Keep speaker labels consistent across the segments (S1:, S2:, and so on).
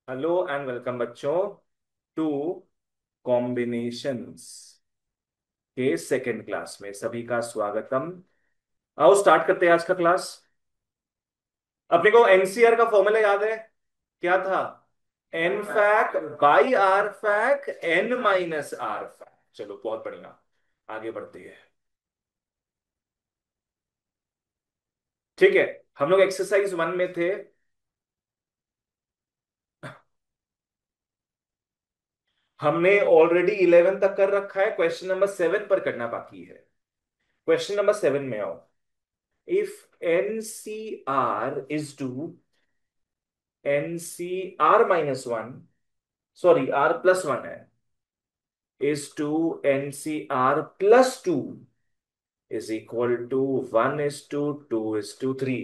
S1: Hello and welcome बच्चों to combinations के second class में सभी का स्वागतम। आओ स्टार्ट करते हैं आज का क्लास। अपने को एनसीआर का फॉर्मूला याद है? क्या था? N fact by R fact N minus R fact. चलो बहुत बढ़िया, आगे बढ़ते हैं। ठीक है, हम लोग एक्सरसाइज 1 में थे। हमने ऑलरेडी 11 तक कर रखा है, क्वेश्चन नंबर 7 पर करना बाकी है। क्वेश्चन नंबर 7 में आओ। If NCR is to NCR minus 1, sorry, R plus 1 है, is to NCR plus 2 is equal to 1 is to 2 is to 3।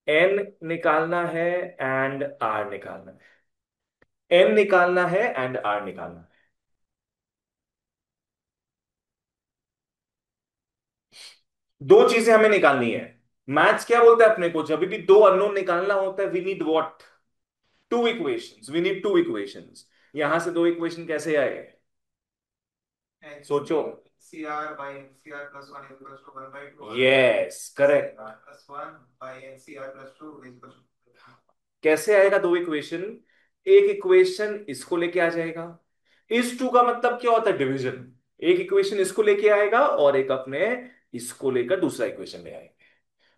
S1: N निकालना है एंड R निकालना है। N निकालना है एंड R निकालना है। दो चीजें हमें निकालनी है। मैथ्स क्या बोलता है अपने को? जब भी दो अननोन निकालना होता है we need what? Two equations. We need two equations. यहां से दो इक्वेशन कैसे आए? सोचो।
S2: C R by N C R plus one equals to one by two
S1: yes correct.
S2: Plus one by N C R plus two equals to.
S1: कैसे आएगा दो equation? एक इक्वेशन इसको लेके आ जाएगा। इस टू का मतलब क्या होता है? डिवीजन। एक इक्वेशन इसको लेके आएगा और एक अपने इसको लेकर दूसरा इक्वेशन ले आएंगे।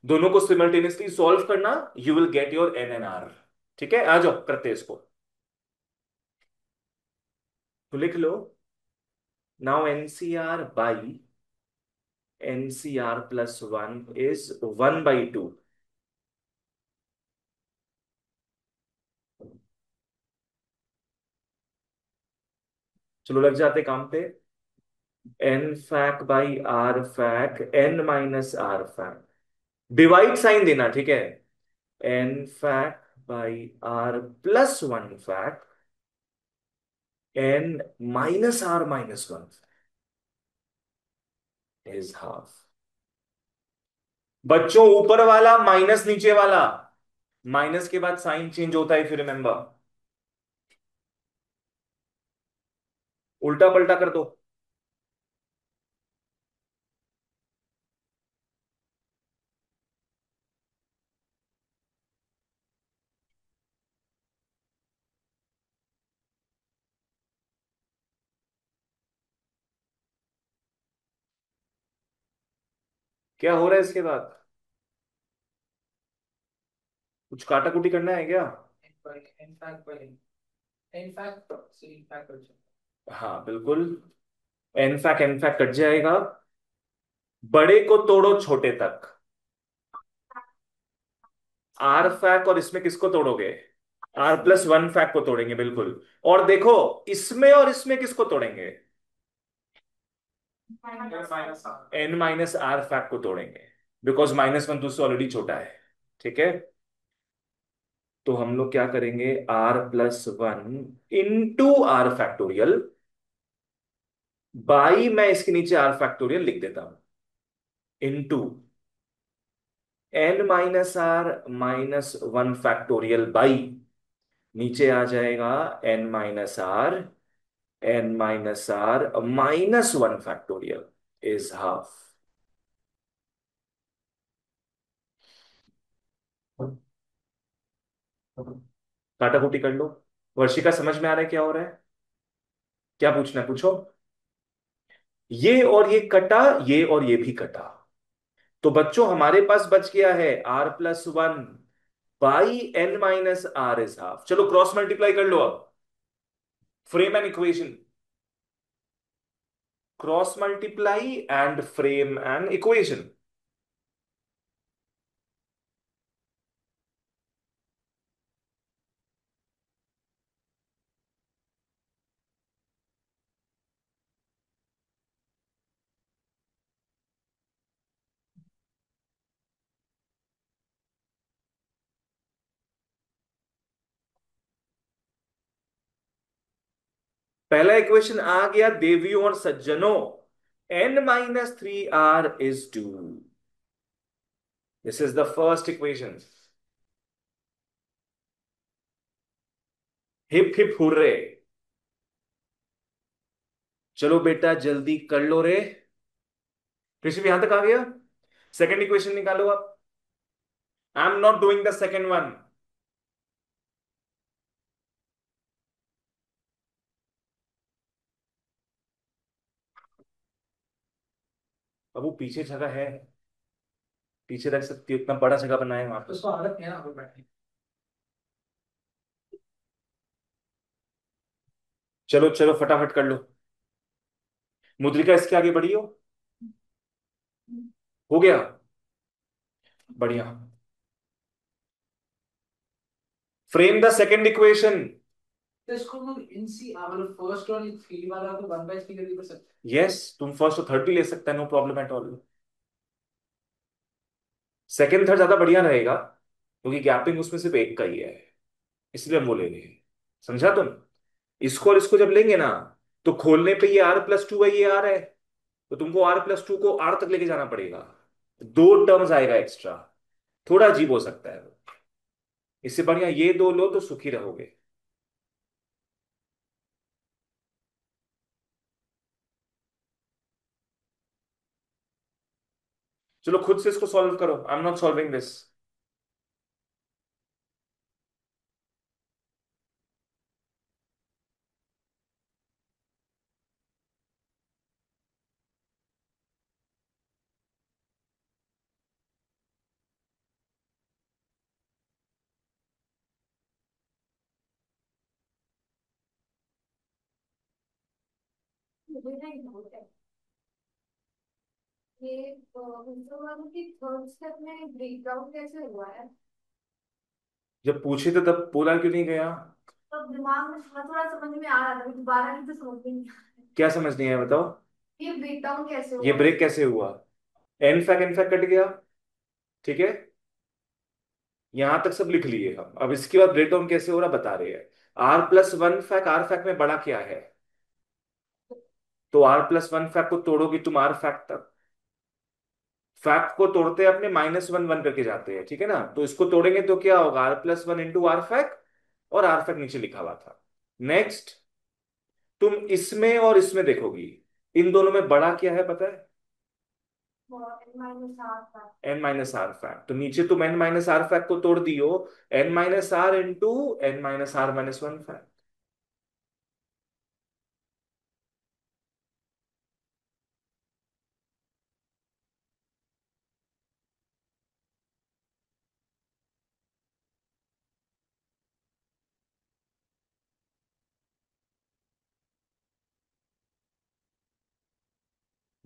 S1: दोनों को सिमल्टेनियसली सॉल्व करना, you will get your N N R. ठीक है, आ जाओ करते हैं इसको। तो लिख लो। Now NCR by NCR plus one is 1/2। चलो लग जाते काम पे। N fact by R fact N minus R fact. Divide sign देना, ठीक है। N fact by R plus one fact N minus R minus one is half. बच्चों ऊपर वाला माइनस नीचे वाला, माइनस के बाद साइन चेंज होता है, फिर रिमेंबर। उल्टा पलटा कर दो। क्या हो रहा है इसके बाद? कुछ काटा कुटी करना है क्या? हाँ बिल्कुल। एन फैक कट जाएगा। बड़े को तोड़ो छोटे तक। आर फैक और इसमें किसको तोड़ोगे? आर प्लस वन फैक को तोड़ेंगे बिल्कुल। और देखो, इसमें और इसमें किसको तोड़ेंगे? एन माइनस आर फैक्ट को तोड़ेंगे, बिकॉज माइनस वन दूसरा ऑलरेडी छोटा है। ठीक है, तो हम लोग क्या करेंगे? R plus one into R factorial by, मैं इसके नीचे आर फैक्टोरियल लिख देता हूं, into N minus R minus one factorial by, नीचे आ जाएगा N minus R, N minus R minus one factorial is half. काटाकुटी कर लो। वर्षिका समझ में आ रहा है क्या हो रहा है? क्या पूछना है पूछो। ये और ये कटा, ये और ये भी कटा। तो बच्चों हमारे पास बच गया है R plus one by N minus R is half. चलो क्रॉस मल्टीप्लाई कर लो अब। Frame an equation. Cross multiply and frame an equation. पहला इक्वेशन आ गया देवियों और सज्जनों। N minus three R is two. This is the first equation. Hip hip hurray. चलो बेटा जल्दी कर लो रे। ऋषभ यहां तक आ गया। सेकंड इक्वेशन निकालो आप। आई am not doing the second one. अब वो पीछे जगह है, पीछे रख सकती हो, इतना बड़ा जगह बनाए वहां पे। उसको आदत है ना वो बैठने। चलो चलो फटाफट कर लो। मुद्रिका इसके आगे बढ़ी हो गया। बढ़िया। Frame the second equation. तो इसको हम इनसी मतलब फर्स्ट और थ्री वाला तो वन बाई थ्री करके कर सकते हैं। यस, तुम फर्स्ट और थर्ड भी ले सकते हैं, no problem at all. Second third ज्यादा बढ़िया रहेगा क्योंकि गैपिंग उसमें सिर्फ एक का ही है, इसलिए हम वो ले रहे हैं। समझा तुम? इसको और इसको जब लेंगे ना, तो खोलने पे ये R+2 है, ये R है, तो तुमको R+2 को R तक लेके जाना पड़ेगा। दो टर्म्स आएगा एक्स्ट्रा, थोड़ा अजीब हो सकता है। इससे बढ़िया ये दो लो तो सुखी रहोगे। चलो खुद से इसको सॉल्व करो, आई एम नॉट सॉल्विंग दिस।
S3: मुझे नहीं doubt है। ये दूसरा वाला कि थर्ड स्टेप में ब्रेकडाउन कैसे हुआ है।
S1: जब पूछे थे तब बोला क्यों नहीं गया?
S3: तब दिमाग में थोड़ा थोड़ा समझ में आ रहा था, दोबारा नहीं तो समझ में नहीं आ रहा।
S1: क्या समझ नहीं आया बताओ?
S3: ये ब्रेकडाउन कैसे
S1: ये
S3: हुआ।
S1: ब्रेक कैसे हुआ? एन फैक कट गया, ठीक है। यहां तक सब लिख लिए हम, अब इसके बाद ब्रेक डाउन कैसे हो रहा बता रहे हैं। R+1 फैक, R फैक में बड़ा क्या है, तो R+1 फैक को तोड़ोगी तुम R फैक तक। फैक्ट को तोड़ते हैं अपने -1 1 करके जाते हैं, ठीक है ना। तो इसको तोड़ेंगे तो क्या होगा, R+1 इंटू आर फैक, और आर फैक नीचे लिखा हुआ था। नेक्स्ट, तुम इसमें और इसमें देखोगी, इन दोनों में बड़ा क्या है पता है?
S3: -r था।
S1: N-R fact. तो नीचे तुम N-R फैक्ट को तोड़ दियो, N-R इंटू N-R-1 फैक्ट।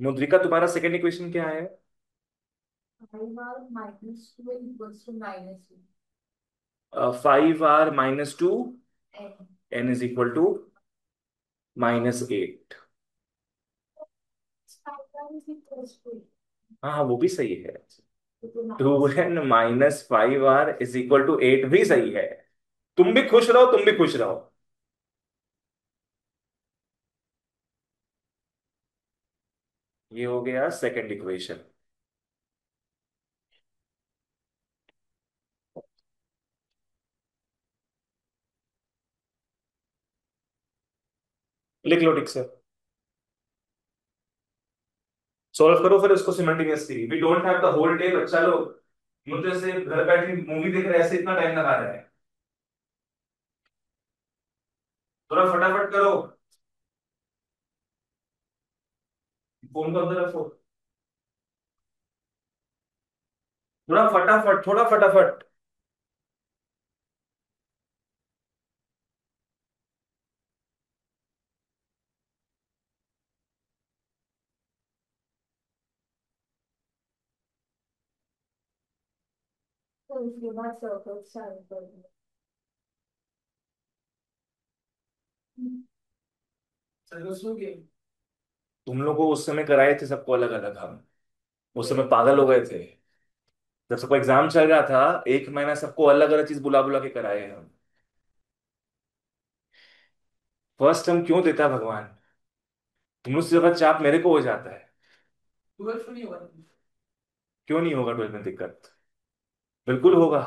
S1: मुद्रिका तुम्हारा सेकंड इक्वेशन क्या है?
S3: 5r -2 equals to -2
S1: 5R-2,
S3: n।
S1: N is equal to -8।
S3: 5r is equals to
S1: हाँ हाँ, वो भी सही है। To
S3: -2।
S1: N minus five R is equal to 8 भी सही है। तुम भी खुश रहो, तुम भी खुश रहो। ये हो गया सेकंड इक्वेशन। लिख लो ठीक से, सॉल्व करो फिर इसको simultaneously. We don't have the whole day, बच्चा लोग मुझे से घर बैठे मूवी देख रहे हैं, ऐसे इतना टाइम लगा रहे हैं। थोड़ा फटाफट करो, फोन को अंदर रखो। थोड़ा फटाफट, थोड़ा फटाफट।
S3: तो उसके बाद सर्कल स्टार्ट कर दिया।
S1: तुम लोग को उस समय कराए थे सबको अलग अलग, हम उस समय पागल हो गए थे। जब सबको एग्जाम चल रहा था, एक महीना सबको अलग अलग चीज बुला बुला के कराए हम। फर्स्ट हम क्यों देता है भगवान? तुम लोग से ज्यादा चाप मेरे को हो जाता है। 12 नहीं होगा? क्यों नहीं होगा 12 में दिक्कत? बिल्कुल होगा।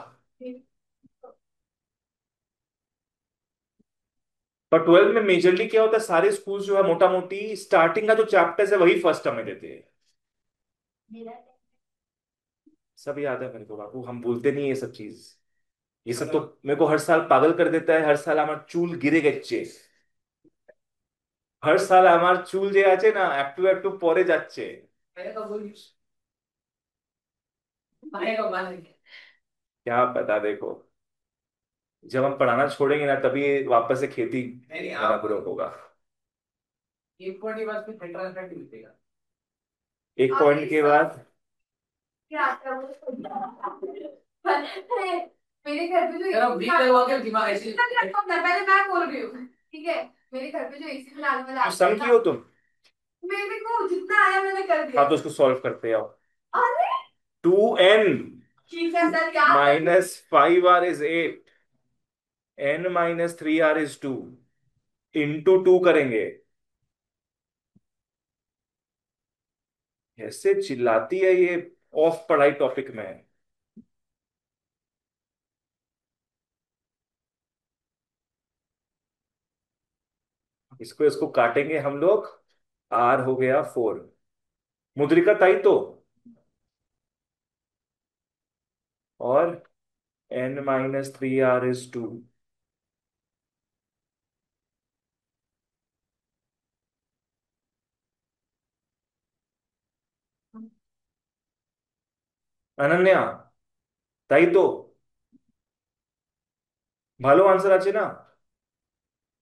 S1: पर 12 में मेजरली क्या होता है, सारे स्कूल जो है मोटा मोटी स्टार्टिंग का जो चैप्टर्स है वही फर्स्ट टर्म में देते हैं। सब याद है मेरे को बाबू, हम भूलते नहीं है ये सब चीज। ये सब तो मेरे को हर साल पागल कर देता है, हर साल हमार चूल गिरे गच्चे, हर साल हमार चूल যে আছে না একটু একটু পরে যাচ্ছে। क्या पता, देखो जब हम पढ़ाना छोड़ेंगे ना तभी वापस से खेती होना ग्रो होगा।
S2: एक पॉइंट के बाद फिर सेंट्रल अटैक मिलेगा।
S1: एक पॉइंट के बाद
S3: क्या आता है मेरे घर पे जो
S2: तेरा बीट लगवा के दिमाग ऐसे
S3: पहले मैं बोल रही हूँ, ठीक है। मेरे घर पे जो एसी चलाने वाला
S1: तो
S3: आता है
S1: सम की
S3: ना,
S1: हो तुम।
S3: मेरे को जितना आया मैंने कर दिया।
S1: हाँ तो उसको सॉल्व करते आओ।
S3: अरे
S1: 2n
S3: ठीक है सर, क्या
S1: -5r is 8, n -3r is 2, into 2 करेंगे। ऐसे चिल्लाती है ये ऑफ पढ़ाई टॉपिक में। इसको इसको काटेंगे हम लोग, r हो गया 4। मुद्रिका ताई तो, और n -3r is 2। अनन्या ताई तो ভালো आंसर আছে ना।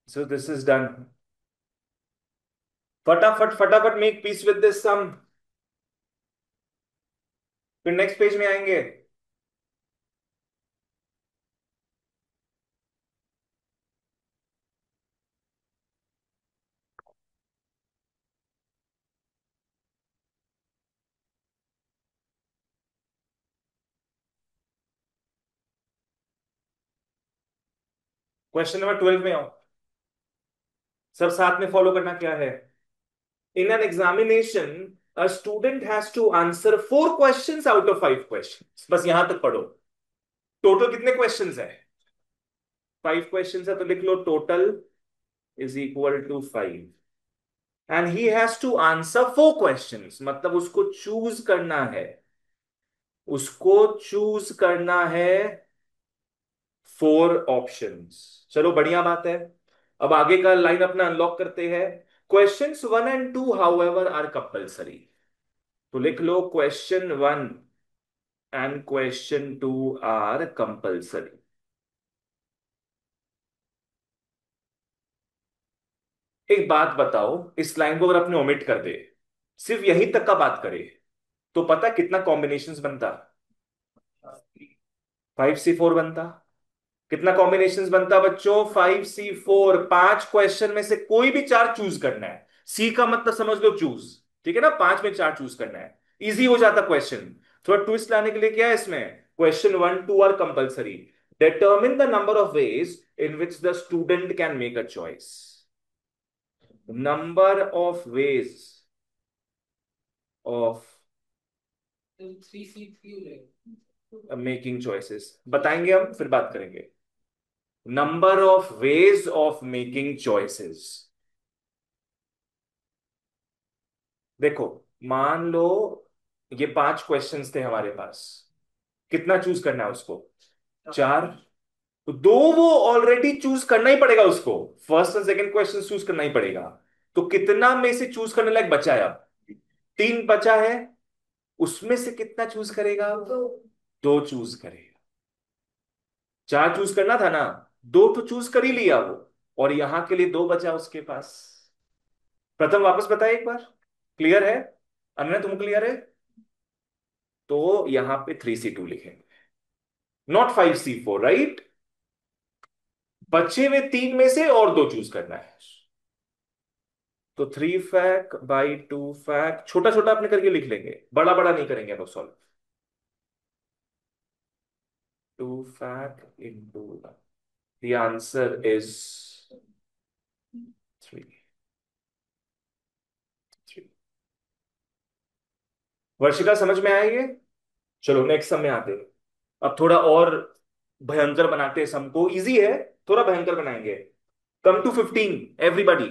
S1: So this is done. फटाफट फटाफट मेक पीस विद दिस सम, फिर नेक्स्ट पेज में आएंगे। क्वेश्चन नंबर 12 में आओ, सब साथ में फॉलो करना क्या है। In an examination a student has to answer 4 questions out of 5 questions, बस यहां तक पढ़ो। टोटल कितने क्वेश्चंस है, 5 क्वेश्चंस है, तो लिख लो total is equal to 5, and he has to answer 4 questions, मतलब उसको चूज करना है, उसको चूज करना है 4 ऑप्शंस। चलो बढ़िया बात है। अब आगे का लाइन अपना अनलॉक करते हैं। Questions 1 and 2 however are compulsory, तो लिख लो question 1 and question 2 are compulsory. एक बात बताओ, इस लाइन को अगर अपने ओमिट कर दे, सिर्फ यहीं तक का बात करे, तो पता है कितना कॉम्बिनेशंस बनता, 5C4 बनता। कितना कॉम्बिनेशंस बनता बच्चों, 5C4। 5 क्वेश्चन में से कोई भी 4 चूज करना है, सी का मतलब समझ लो चूज, ठीक है ना, 5 में 4 चूज करना है, इजी हो जाता क्वेश्चन। थोड़ा ट्विस्ट लाने के लिए क्या है इसमें, question 1 2 are compulsory. Determine the number of ways in which the student can make a choice, number of ways of
S2: three C three
S1: making choices बताएंगे हम, फिर बात करेंगे। Number of ways of making choices. देखो मान लो ये 5 questions थे हमारे पास, कितना चूज करना है उसको, 4। तो 2 वो ऑलरेडी चूज करना ही पड़ेगा उसको, फर्स्ट और सेकंड क्वेश्चन चूज करना ही पड़ेगा। तो कितना में से चूज करने लायक बचा है अब, 3 बचा है, उसमें से कितना चूज करेगा, 2 चूज करेगा। 4 चूज करना था ना, 2 तो चूज कर ही लिया वो, और यहां के लिए 2 बचा उसके पास। प्रथम वापस बताए एक बार, क्लियर है, अन्य तुम क्लियर है, तो यहां पे 3C2 लिखेंगे, नॉट 5C4, राइट। बचे हुए 3 में से और 2 चूज करना है, तो 3 फैक/2 फैक, छोटा छोटा अपने करके लिख लेंगे, बड़ा बड़ा नहीं करेंगे अब solve. 2 fake into, the answer is 3। Varshika समझ में आएंगे। चलो नेक्स्ट सम में आते हैं। अब थोड़ा और भयंकर बनाते हैं, सम को इजी है, थोड़ा भयंकर बनाएंगे। Come to 15 everybody,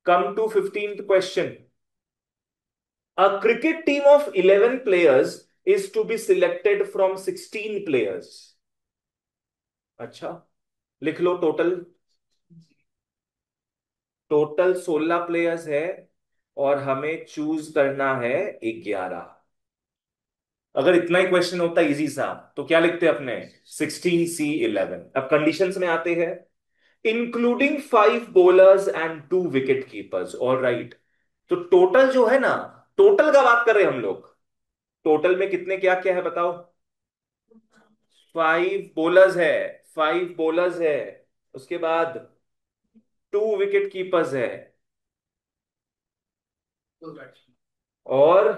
S1: come to 15th question. A cricket team of 11 players is to be selected from 16 players। अच्छा, लिख लो टोटल। टोटल 16 प्लेयर्स है और हमें चूज करना है 11। अगर इतना ही क्वेश्चन होता इजी सा तो क्या लिखते अपने, 16C11। अब कंडीशंस में आते हैं। Including 5 bowlers and 2 wicket keepers, all right. तो टोटल जो है ना, टोटल का बात कर रहे हैं हम लोग। टोटल में कितने क्या क्या है बताओ। 5 बॉलर्स है, 5 बॉलर्स है, उसके बाद 2 विकेट कीपर्स है,
S2: फोर बैट्समैन।
S1: और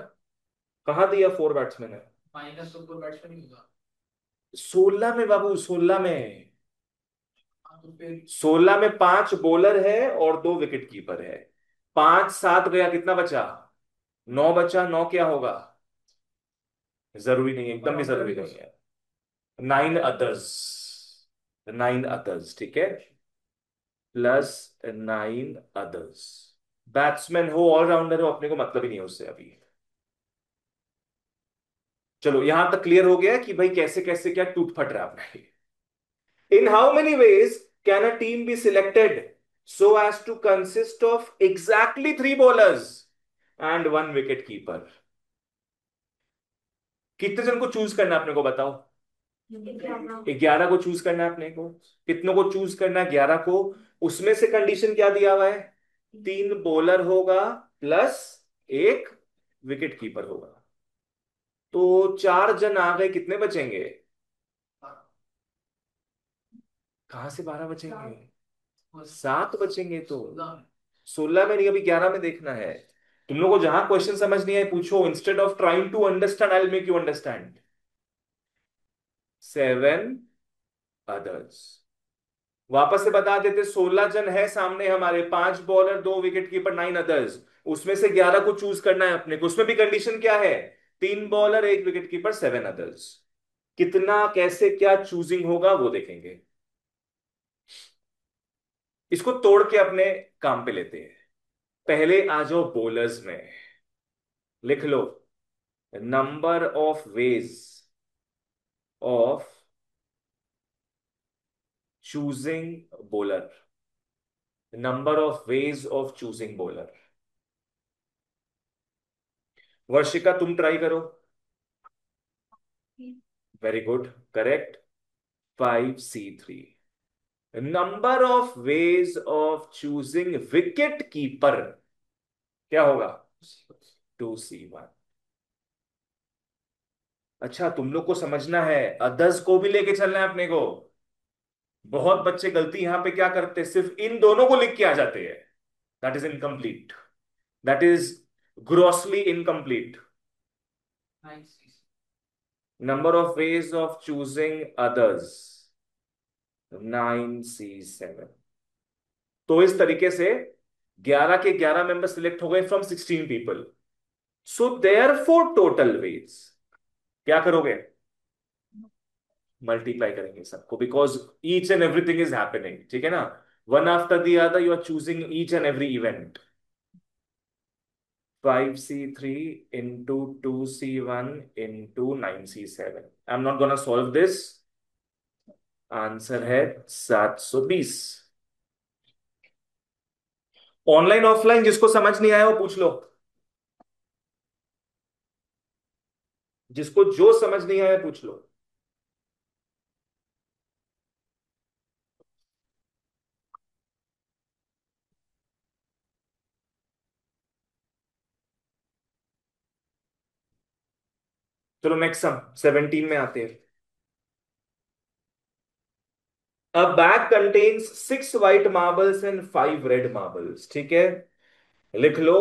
S1: कहा दिया 4 बैट्समैन है।
S2: माइनस तो फोर बैट्समैन ही होगा।
S1: 16 में बाबू, 16 में।
S2: हाँ तो फिर
S1: 16 में 5 बॉलर है और 2 विकेट कीपर है। 5 7 गया, कितना बचा, 9 बचा। 9 क्या होगा, जरूरी नहीं है, एकदम भी जरूरी नहीं है। 9 अदर्स, 9 अदर्स, ठीक है, +9 अदर्स। बैट्समैन हो, ऑलराउंडर हो, अपने को मतलब ही नहीं है उससे अभी। चलो यहां तक क्लियर हो गया कि भाई कैसे कैसे क्या टूट फट रहा है अपना। इन how many ways can a team be selected so as to consist of exactly 3 bowlers and 1 wicket keeper। कितने जन को चूज करना है अपने को बताओ। 11 को चूज करना है अपने को। कितनों को चूज करना है, 11 को। उसमें से कंडीशन क्या दिया हुआ है, 3 बॉलर होगा प्लस 1 विकेट कीपर होगा। तो 4 जन आ गए, कितने बचेंगे, कहां से 12 बचेंगे, 7 बचेंगे। तो 16 में नहीं, अभी 11 में देखना है। तुम लोगों को जहां क्वेश्चन समझ नहीं आए पूछो, instead of trying to understand I will make you understand. 7 others, वापस से बता देते, 16 जन है सामने हमारे, 5 बॉलर 2 विकेट कीपर, 9 अदर्स। उसमें से 11 को चूज करना है अपने को। उसमें भी कंडीशन क्या है, 3 बॉलर 1 विकेट कीपर, 7 अदर्स। कितना कैसे क्या चूजिंग होगा वो देखेंगे। इसको तोड़ के अपने काम पे लेते हैं। पहले आ जाओ बॉलर्स में, लिख लो number of ways of choosing bowler. Number of ways of choosing bowler. Varshika तुम ट्राई करो। Very good, correct. 5C3। Number of ways of choosing wicket keeper क्या होगा, 2C1। अच्छा, तुम लोग को समझना है, अदर्स को भी लेके चलना है अपने को। बहुत बच्चे गलती यहां पे क्या करते हैं, सिर्फ इन दोनों को लिख के आ जाते हैं। That is incomplete, that is grossly incomplete.
S2: Nice.
S1: Number of ways of choosing others 9C7। तो इस तरीके से 11 के 11 मेंबर सिलेक्ट हो गए from 16 people. So there four total ways क्या करोगे, मल्टीप्लाई करेंगे सबको, because each and everything is happening, ठीक है ना। One after the other you are choosing each and every event. 5C3 into 2C1 into 9C7। I am not gonna solve this. Answer है 720। Online offline जिसको समझ नहीं आया वो पूछ लो, जिसको जो समझ नहीं आया पूछ लो। चलो नेक्स्ट सम 17 में आते हैं। अ bag contains 6 white marbles and 5 red marbles, ठीक है, लिख लो।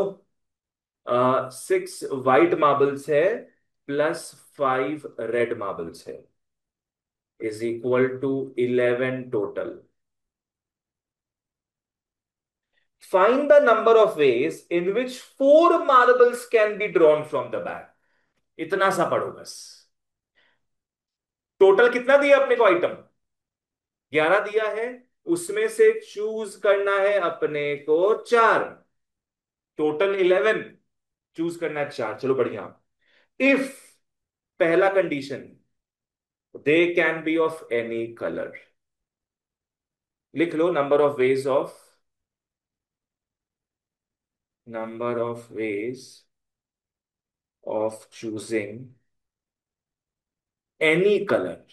S1: 6 white marbles है +5 red marbles है, is equal to 11 total. Find the number of ways in which 4 marbles can be drawn from the bag. इतना सा पढ़ो बस। टोटल कितना दिया अपने को आइटम, 11 दिया है, उसमें से चूज करना है अपने को 4, टोटल 11, चूज करना है 4। चलो बढ़िया। इफ, पहला condition, they can be of any colour. लिख लो, number of ways of choosing any colour.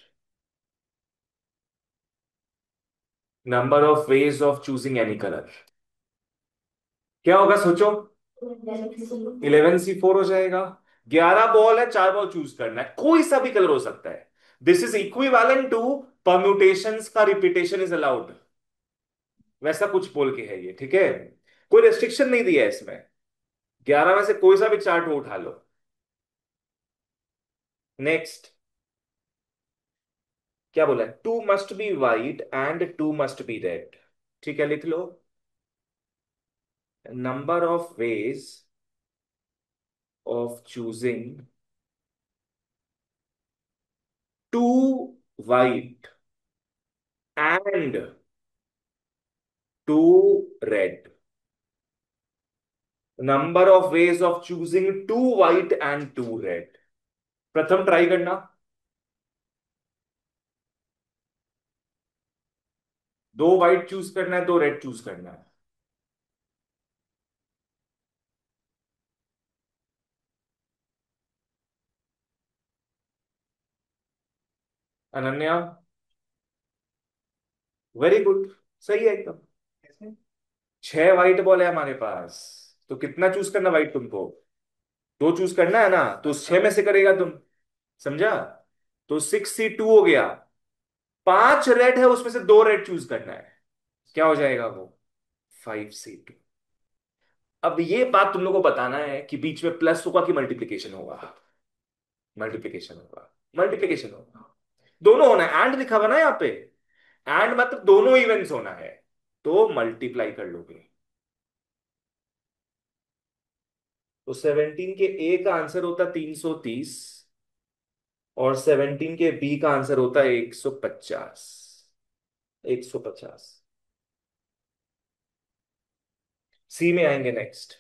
S1: Number of ways of choosing any colour. क्या होगा सोचो। 11C4 हो जाएगा। 11 बॉल है, 4 बॉल चूज करना है, कोई सा भी कलर हो सकता है। This is equivalent to permutations का रिपीटेशन इज अलाउड, वैसा कुछ बोल के है ये, ठीक है। कोई रेस्ट्रिक्शन नहीं दिया है इसमें। 11 में से कोई सा भी चार्ट उठा लो। नेक्स्ट, क्या बोला है, 2 must be white and 2 must be red. ठीक है, लिख लो, number of ways of choosing 2 white and 2 red. Number of ways of choosing 2 white and 2 red. प्रथम ट्राई करना। 2 वाइट चूज करना है, 2 रेड चूज करना है। अनन्या, वेरी गुड, सही है एकदम। 6 वाइट बॉल है हमारे पास, तो कितना चूज करना वाइट तुमको? 2 चूज करना है ना, तो उस 6 में से करेगा तुम, समझा? तो 6C2 हो गया। 5 रेड है, उसमें से 2 रेड चूज करना है, क्या हो जाएगा वो? 5C2। अब ये बात तुम लोग को बताना है कि बीच में प्लस होगा कि मल्टीप्लीकेशन होगा। मल्टीप्लीकेशन होगा, मल्टीप्लीकेशन होगा। दोनों होना है, एंड लिखा हुआ ना यहाँ पे। एंड मतलब दोनों इवेंट्स होना है, तो मल्टीप्लाई कर लोगे। तो 17 के ए का आंसर होता 330, और 17 के बी का आंसर होता है 150। 150। सी में आएंगे next.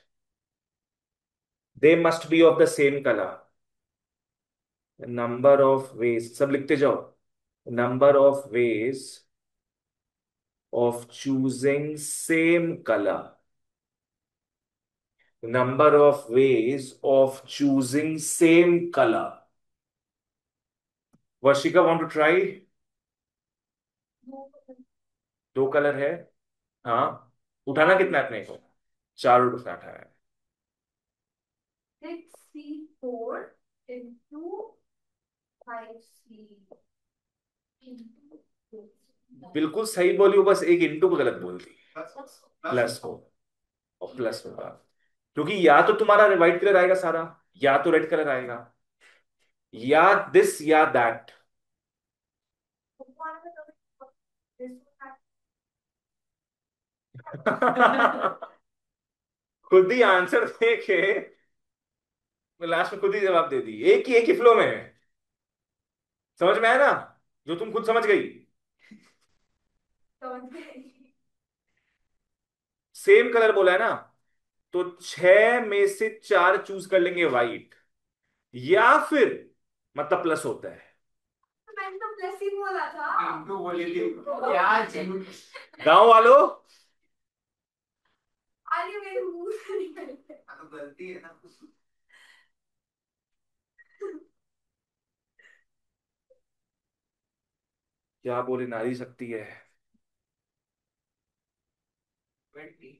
S1: They must be of the same colour. Number of ways, सब लिखते जाओ। Number of ways of choosing same colour. Number of ways of choosing same colour. Varshika, want to try? 2 colour है, हाँ। उठाना कितना है अपने को? 4 उठाना है।
S3: 6C4 into 5C
S1: बिल्कुल सही बोली हो, बस एक इंटू को गलत बोल दी। प्लस हो, और प्लस होगा, क्योंकि या तो तुम्हारा व्हाइट कलर आएगा सारा, या तो रेड कलर आएगा, या दिस या दैट। खुद ही आंसर देके लास्ट में खुद ही जवाब दे दी, एक ही फ्लो में। समझ में आया ना, जो तुम खुद समझ गई। सेम कलर बोला है ना, तो 6 में से 4 चूज कर लेंगे वाइट, या फिर मतलब प्लस होता है।
S3: मैंने तो प्लस ही बोला था।
S2: इंटू बोली थी क्या जी?
S1: गांव वालों,
S3: अरे मेरे मुंह से निकल गया।
S2: तो गलती है ना।
S1: क्या बोले, नारी शक्ति है।
S2: 20।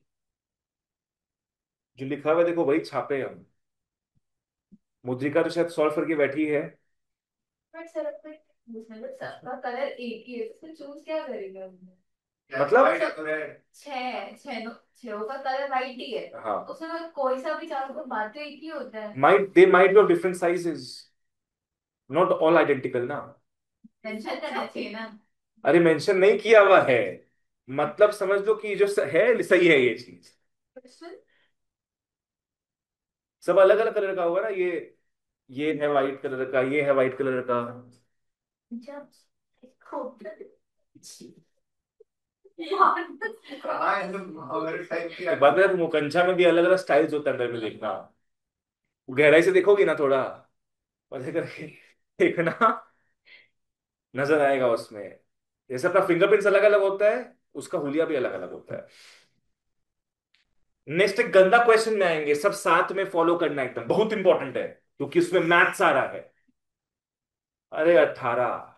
S1: जो लिखा हुआ है देखो, वही छापे हम। मुद्रिका तो शायद सॉल्व करके बैठी है।
S3: बट सर उसमें तो सबका कलर एक ही है, तो चूज क्या करेगा उसमें?
S1: मतलब
S2: White और red।
S3: छह का कलर वाइट ही है।
S1: हाँ,
S3: उसमें कोई सा भी चाहो तो बात तो एक ही होता है।
S1: Might be of different sizes, not all identical ना।
S3: टेंशन करना चाहिए ना।
S1: अरे मेंशन नहीं किया हुआ है, मतलब समझ लो कि जो है सही है ये चीज।
S3: क्वेश्चन
S1: सब अलग अलग कलर का होगा ना, ये है वाइट कलर का, ये है वाइट कलर का।
S3: जब खूब
S2: कहाँ है हमारे टाइप की
S1: एक बात है, मुकंचा में भी अलग अलग स्टाइल्स होता है, अंदर में देखना, गहराई से देखोगी ना थोड़ा, मजे करके देखना, नजर आएगा उसमें। जैसे अपना फिंगरप्रिंट्स अलग अलग होता है, उसका हुलिया भी अलग अलग होता है। नेक्स्ट एक गंदा क्वेश्चन में आएंगे, सब साथ में फॉलो करना, एकदम बहुत इंपॉर्टेंट है, क्योंकि उसमें मैथ्स आ रहा है। अरे 18,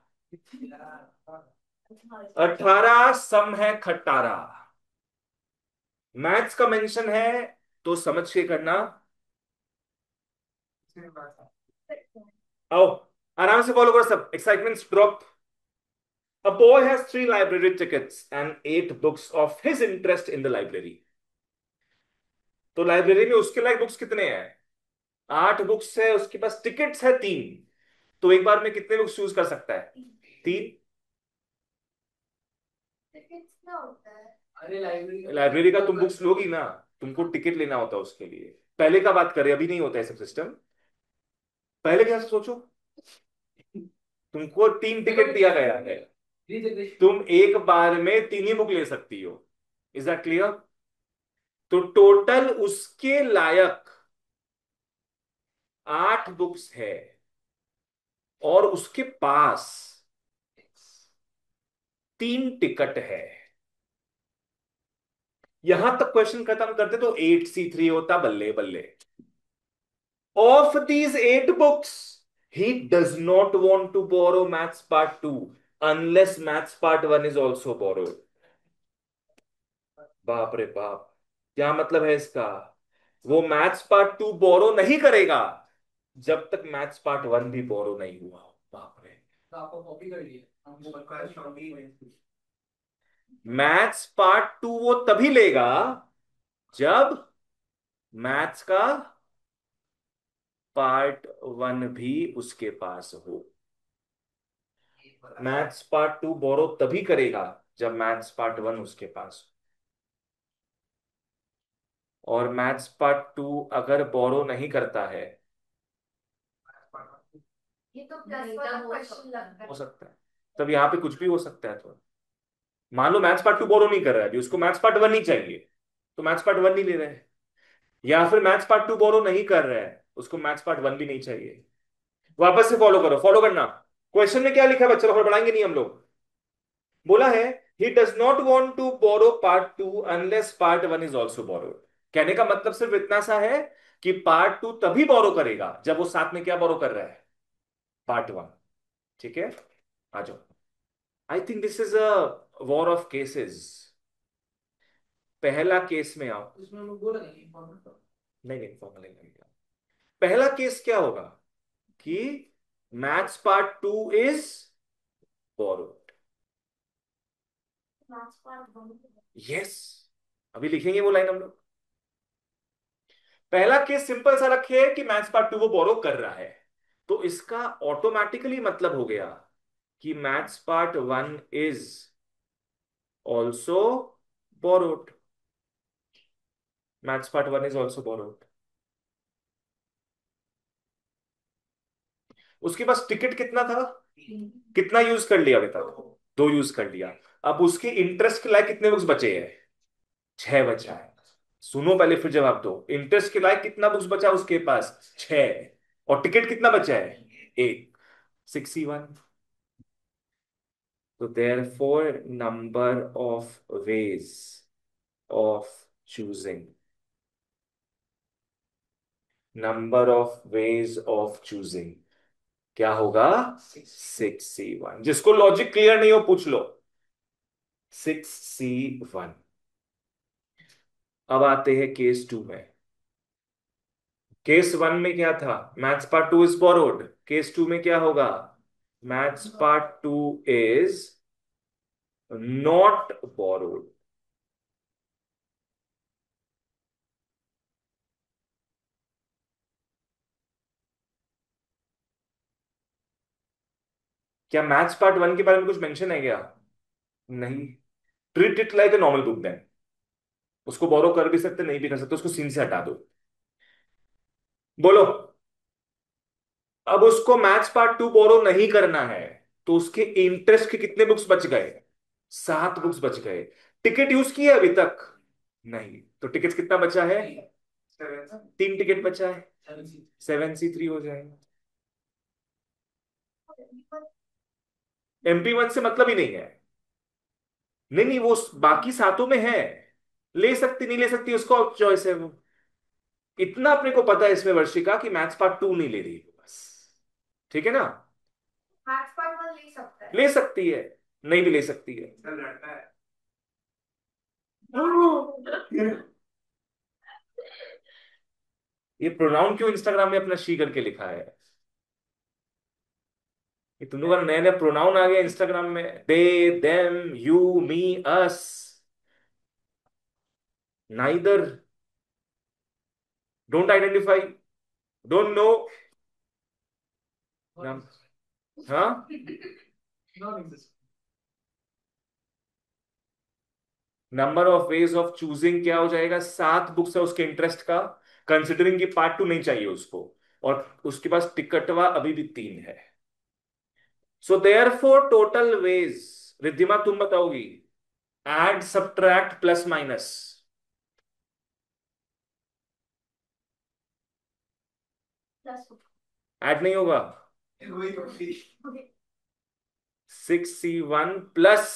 S1: 18 सम है खट्टारा, मैथ्स का मेंशन है, तो समझ के करना। आओ, आराम से फॉलो करो सब, excitement drop. A boy has 3 library tickets and 8 books of his interest in the library. तो लाइब्रेरी में उसके लायक बुक्स कितने हैं? 8 बुक्स है, उसके पास टिकट्स है 3। तो एक बार में कितने बुक्स चूज कर सकता है? 3।
S3: टिकट्स क्या होता है?
S2: अरे लाइब्रेरी
S1: लाइब्रेरी का तुम बुक्स लोगी ना, तुमको टिकट लेना होता है उसके लिए। पहले का बात करें, अभी नहीं होता है सब सिस्टम। पहले क्या सोचो, तुमको 3 टिकट दिया गया है, तुम एक बार में 3 ही बुक ले सकती हो। Is that clear? तो टोटल उसके लायक 8 बुक्स है, और उसके पास 3 टिकट है। यहां तक क्वेश्चन खत्म करते तो 8C3 होता, बल्ले बल्ले। Of these 8 books he does not want to borrow maths part 2 unless maths part 1 is also borrowed. बाप रे बाप, क्या मतलब है इसका? वो मैथ्स पार्ट 2 बोरो नहीं करेगा जब तक मैथ्स पार्ट 1 भी बोरो नहीं हुआ हो। बाप रे।
S2: तो आपको कॉपी कर लिया हम सबका शॉपिंग में।
S1: मैथ्स पार्ट 2 वो तभी लेगा जब मैथ्स का पार्ट 1 भी उसके पास हो। मैथ्स पार्ट 2 बोरो तभी करेगा जब मैथ्स पार्ट 1 उसके पास हो। और मैथ्स पार्ट 2 अगर बोरो नहीं करता है,
S3: ये तो प्लस वाला क्वेश्चन लगता
S1: हो
S3: है।
S1: सकता है, तब यहाँ पे कुछ भी हो सकता है। तो मान लो मैथ्स पार्ट 2 बोरो नहीं कर रहा है अभी, उसको मैथ्स पार्ट 1 ही चाहिए, तो मैथ्स पार्ट 1 नहीं ले रहे हैं। या फिर मैथ्स पार्ट 2 बोरो नहीं कर रहा है, उसको मैथ्स पार्ट 1 भी नहीं चाहिए। वापस से फॉलो करो, फॉलो करना। क्वेश्चन में क्या लिखा है बच्चों, पढ़ाएंगे नहीं हम लोग। बोला है he does not want to borrow part 2 unless part 1 is also borrowed. कहने का मतलब सिर्फ इतना सा है कि पार्ट 2 तभी बोरो करेगा जब वो साथ में क्या बोरो कर रहा है? पार्ट 1। ठीक है, आ जाओ। I think this is a war of cases. पहला केस में आओ।
S2: उसमें हम लोग बोला नहीं फॉर्मेट।
S1: नहीं नहीं, फॉर्मूला नहीं लगेगा। पहला केस क्या होगा कि maths part 2 is borrowed.
S3: Maths part 1।
S1: Yes, अभी लिखेंगे वो लाइन हम लोग। पहला केस सिंपल सा रखे कि मैथ्स पार्ट 2 वो बोरो कर रहा है, तो इसका ऑटोमेटिकली मतलब हो गया कि maths part 1 is also borrowed. Maths part 1 is also borrowed. उसके पास टिकट कितना था? कितना यूज कर लिया अभी तक? 2 यूज कर लिया। अब उसके इंटरेस्ट के लायक कितने बुक्स बचे हैं? 6 बचा है। सुनो पहले फिर जवाब दो। इंटरेस्ट के लायक कितना बुक्स बचा उसके पास? 6। और टिकट कितना बचा है? 1। 61। तो therefore number of ways of choosing, number of ways of choosing क्या होगा? 6C1। जिसको लॉजिक क्लियर नहीं हो पूछ लो। 6C1। अब आते हैं केस 2 में। केस 1 में क्या था? Maths part 2 is borrowed. Case 2 में क्या होगा? Maths part 2 is not borrowed. क्या मैथ्स पार्ट 1 के बारे में कुछ मेंशन है क्या? नहीं। Treat it like a normal book then. उसको बोरो कर भी सकते, नहीं भी कर सकते, उसको सीन से हटा दो। बोलो। अब उसको मैथ्स पार्ट 2 बोरो नहीं करना है, तो उसके इंटरेस्ट के कितने बुक्स बच गए? 7 बुक्स बच गए। टिकट यूज किया अभी तक? नहीं, तो टिकट कितना बचा है? 3 टिकट बचा है। 7C3 हो जाएगा। MP1 से मतलब ही नहीं है। नहीं नहीं, वो बाकी सातों में है। ले सकती नहीं ले सकती उसको चॉइस है वो। इतना अपने को पता है इसमें वर्षिका की मैथ्स पार्ट 2 नहीं ले रही है बस। ठीक है ना?
S3: मैथ्स पार्ट वन ले सकता है।
S1: ले सकती है, नहीं भी ले सकती है।
S2: लड़का है।
S1: ये प्रोनाउन क्यों इंस्टाग्राम में अपना शी करके लिखा है? ये तुम लोग का नया नया प्रोनाउन आ गया इंस्टाग्राम में, they, them, you, me, us, neither, don't identify, don't know. हाँ, number of ways of choosing क्या हो जाएगा? 7 बुक्स है उसके इंटरेस्ट का, कंसिडरिंग की पार्ट 2 नहीं चाहिए उसको, और उसके पास टिकटवा अभी भी 3 है। So there four total ways, Riddhima तुम बताओगी, add, subtract, plus, minus.
S3: Plus
S1: add नहीं होगा।
S2: वही तो थी।
S1: 6C1 plus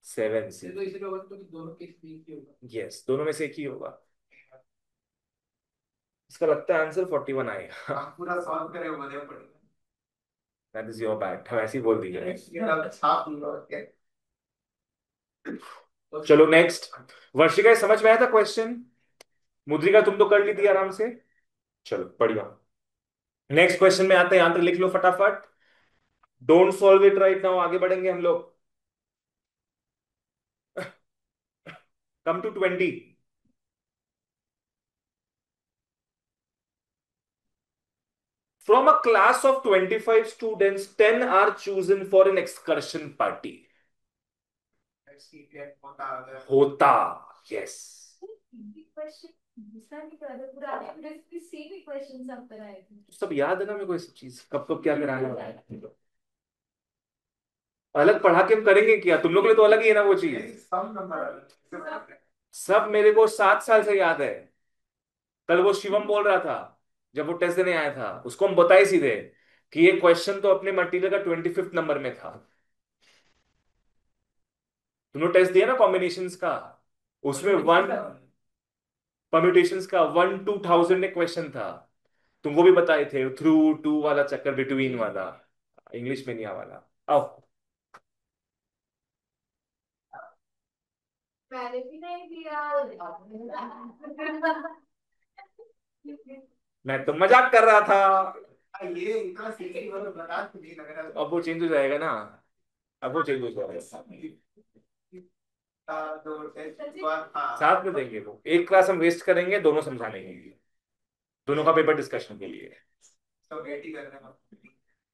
S1: 7C।
S2: तो इसलिए होगा तो दोनों केस में एक ही होगा।
S1: यस, दोनों में से एक ही होगा। इसका लगता है आंसर 41 आएगा।
S2: आप पूरा सॉल्व करे बढ़िया पड़ेगा।
S1: दैट इज योर बैट, हम ऐसे ही बोल दीजिए।
S2: ये अब छाप लो क्या।
S1: चलो नेक्स्ट। वर्षिका, ये समझ में आया था क्वेश्चन? मुद्रिका तुम तो कर ली थी आराम से। चलो बढ़िया। नेक्स्ट क्वेश्चन में आते हैं, आंसर लिख लो फटाफट। Don't solve it right now, आगे बढ़ेंगे हम लोग। Come to 20। From a class of 25 students, 10 are chosen for an excursion party. होता, यस।
S3: क्वेश्चन दूसरा नहीं कर रहे, पूरा आपने सेम ही क्वेश्चन सब कराए थे।
S1: सब याद है ना मेरे को, ये सब चीज कब कब क्या कराना है। अलग पढ़ा के हम करेंगे क्या? तुम लोग के लिए तो अलग ही है ना वो चीज।
S2: सम नंबर
S1: सब मेरे को 7 साल से याद है। कल वो शिवम बोल रहा था, जब वो टेस्ट देने आया था, उसको हम बताए सीधे कि ये क्वेश्चन तो अपने मटेरियल का 25th नंबर में था। तुमने टेस्ट दिया ना कॉम्बिनेशंस का, उसमें वन, परम्यूटेशंस का 1 to 1000 एक क्वेश्चन था। तुम वो भी बताए थे, थ्रू, टू वाला चक्कर, बिटवीन वाला, इंग्लिश में नहीं आ वाला। आओ।
S3: मैंने भी नहीं दिया।
S1: मैं तो मजाक कर रहा था।
S2: ये इतना सीधी वाला बता तो नहीं लग रहा।
S1: अब वो चेंज हो जाएगा ना, अब वो चेंज हो जाएगा।
S2: दो टेस्ट हाँ।
S1: साथ में देंगे वो, एक क्लास हम वेस्ट करेंगे दोनों समझाने के लिए, दोनों का पेपर डिस्कशन के लिए।
S2: तो वेट ही करने में।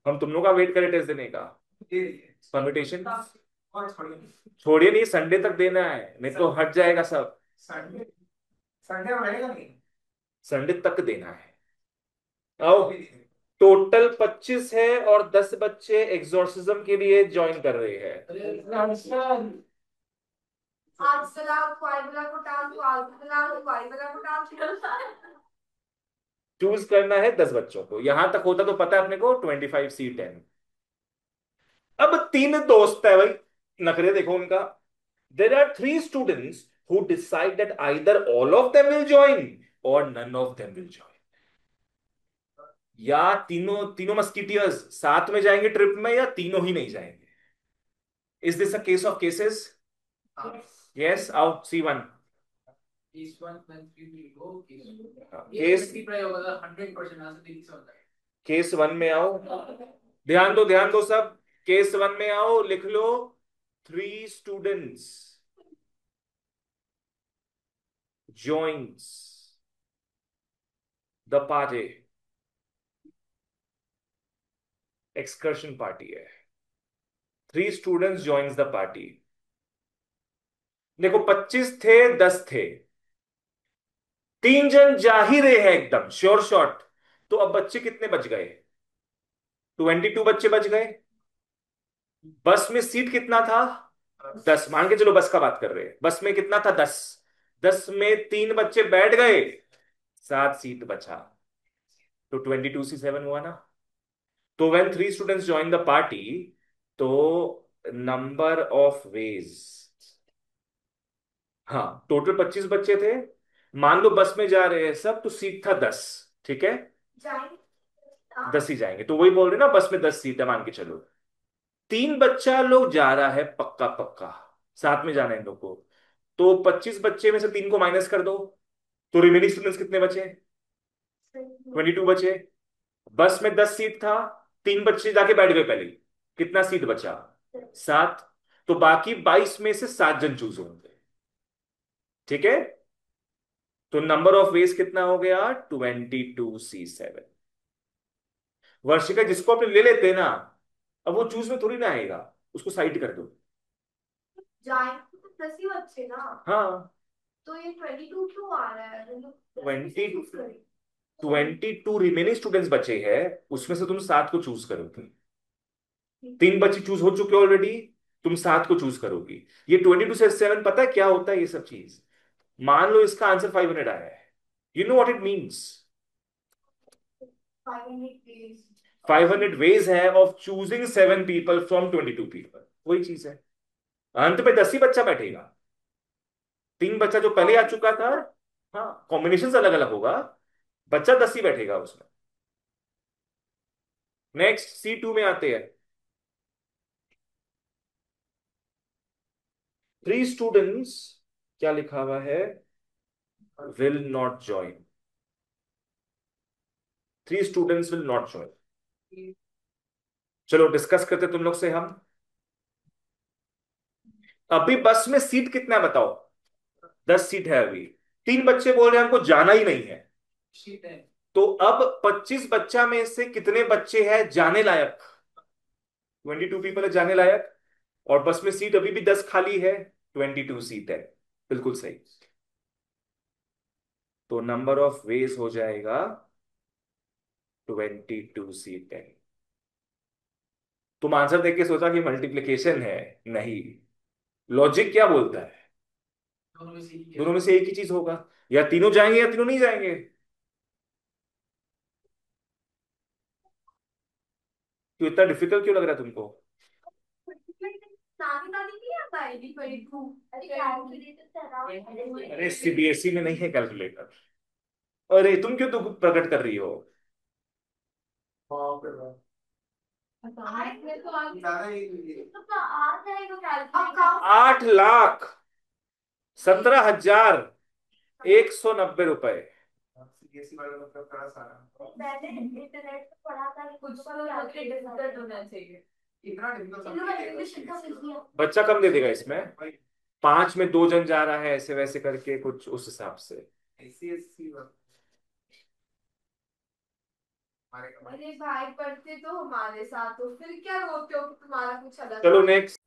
S1: हम तुम लोग का वेट करें टेस्ट देने का। परम्यूटेशन
S2: और छोड़िए।
S1: छोड़िए, नहीं संडे तक देना है, नहीं तो हट जाएगा सब।
S2: संडे संडे में रहेगा नहीं।
S1: संडे तक देना है। आओ। टोटल 25 है और 10 बच्चे एग्जॉर्सिज्म के लिए ज्वाइन कर रहे हैं। चूज करना है 10 बच्चों को, यहां तक होता तो पता है अपने को 25C10। अब 3 दोस्त है भाई, नखरे देखो उनका। There are 3 students who decide that either all of them will join और none of them will join. या तीनों तीनों मस्कीटियर्स साथ में जाएंगे ट्रिप में, या तीनों ही नहीं जाएंगे। Is this a case of cases? Yes, out C1। Case 100% में आओ। ध्यान दो सब। केस 1 में आओ, लिख लो 3 students joins the party, excursion party है। 3 स्टूडेंट्स joins the party। देखो 25 थे, 10 थे, 3 जन जा ही रहे हैं एकदम श्योर शॉट, तो अब बच्चे कितने बच गए? 22 बच्चे बच गए। बस में सीट कितना था? 10 मान के चलो, बस का बात कर रहे हैं, बस में कितना था? 10। 10 में 3 बच्चे बैठ गए, 7 सीट बचा, तो 22C7 हुआ ना। तो when 3 students join the party, तो नंबर ऑफ वेज, हाँ टोटल 25 बच्चे थे, मान लो बस में जा रहे हैं सब, तो सीट था 10, ठीक है।
S3: जाएंगे।
S1: 10 ही जाएंगे, तो वही बोल रहे ना, बस में 10 सीट है मान के चलो। 3 बच्चा लोग जा रहा है पक्का पक्का, साथ में जाना है इन लोग को, तो 25 बच्चे में से 3 को माइनस कर दो, तो रिमेनिंग स्टूडेंट्स कितने बचे? 22 बचे। बस में 10 सीट था, 3 बच्चे जाके बैठ गए पहले ही, कितना सीट बचा? 7। तो बाकी 22 में से 7 जन चूज होंगे, ठीक है। तो नंबर ऑफ वेज कितना हो गया? 22C7। वर्षिका जिसको अपने ले लेते हैं ना, अब वो चूज में थोड़ी ना आएगा, उसको साइड कर दो।
S3: जाएंगे तो 10 ही बच्चे ना।
S1: हाँ,
S3: तो ये 22 क्यों आ रहा है? मतलब
S1: 20
S3: choose करें।
S1: 22 रिमेनिंग स्टूडेंट्स बचे हैं, उसमें से तुम 7 को चूज करोगे। 3 बच्चे चूज हो चुके ऑलरेडी, तुम 7 को चूज करोगी। ये 22 से 7 पता है क्या होता है ये सब चीज? मान लो इसका आंसर 500 आया है, you know what it means?
S3: 500 days।
S1: 500 ways है of choosing 7 people from 22 people, वही चीज है। अंत में 10 ही बच्चा बैठेगा, 3 बच्चा जो पहले आ चुका था, हाँ कॉम्बिनेशन अलग अलग होगा, बच्चा 10 ही बैठेगा उसमें। नेक्स्ट C2 में आते हैं। 3 स्टूडेंट्स, क्या लिखा हुआ है? Will not join. 3 students will not join. चलो डिस्कस करते तुम लोग से हम। अभी बस में सीट कितना है बताओ? 10 सीट है अभी, 3 बच्चे बोल रहे हैं हमको जाना ही नहीं है, तो अब 25 बच्चा में से कितने बच्चे हैं जाने लायक? 22 पीपल है जाने लायक, और बस में सीट अभी भी 10 खाली है, 22 सीट है, बिल्कुल सही। तो नंबर ऑफ वेज हो जाएगा 22C10। तुम आंसर देख के सोचा कि मल्टीप्लिकेशन है, नहीं, लॉजिक क्या बोलता है? दोनों में से एक ही चीज होगा, या तीनों जाएंगे या तीनों नहीं जाएंगे। क्यों इतना डिफिकल्ट क्यों लग रहा है तुमको?
S3: नानी नानी नहीं आता है 22। अरे कैलकुलेटर चलाओ।
S1: अरे CBSE में नहीं है कैलकुलेटर। अरे तुम क्यों दुख प्रकट कर रही हो?
S3: आएंगे तो आगे।
S2: ज्यादा ही
S3: तो आ जाएगा कैलकुलेटर।
S1: 8,17,190 रुपए।
S2: सीबीएसई वाला मतलब थोड़ा सारा
S3: मैंने इंटरनेट पे पढ़ा था कि कुछ तो डिफिकल्ट होना चाहिए।
S2: इतना डिफिकल्ट
S3: इन लोगों ने इंग्लिश का लिख दिया।
S1: बच्चा कम दे देगा इसमें, 5 में 2 जन जा रहा है, ऐसे वैसे करके कुछ उस हिसाब से।
S2: आईसीएससी हमारे
S3: अरे भाई पढ़ते तो हमारे साथ हो, फिर क्या रोते हो कि तुम्हारा कुछ अलग
S1: चलो
S3: है।
S1: नेक्स्ट,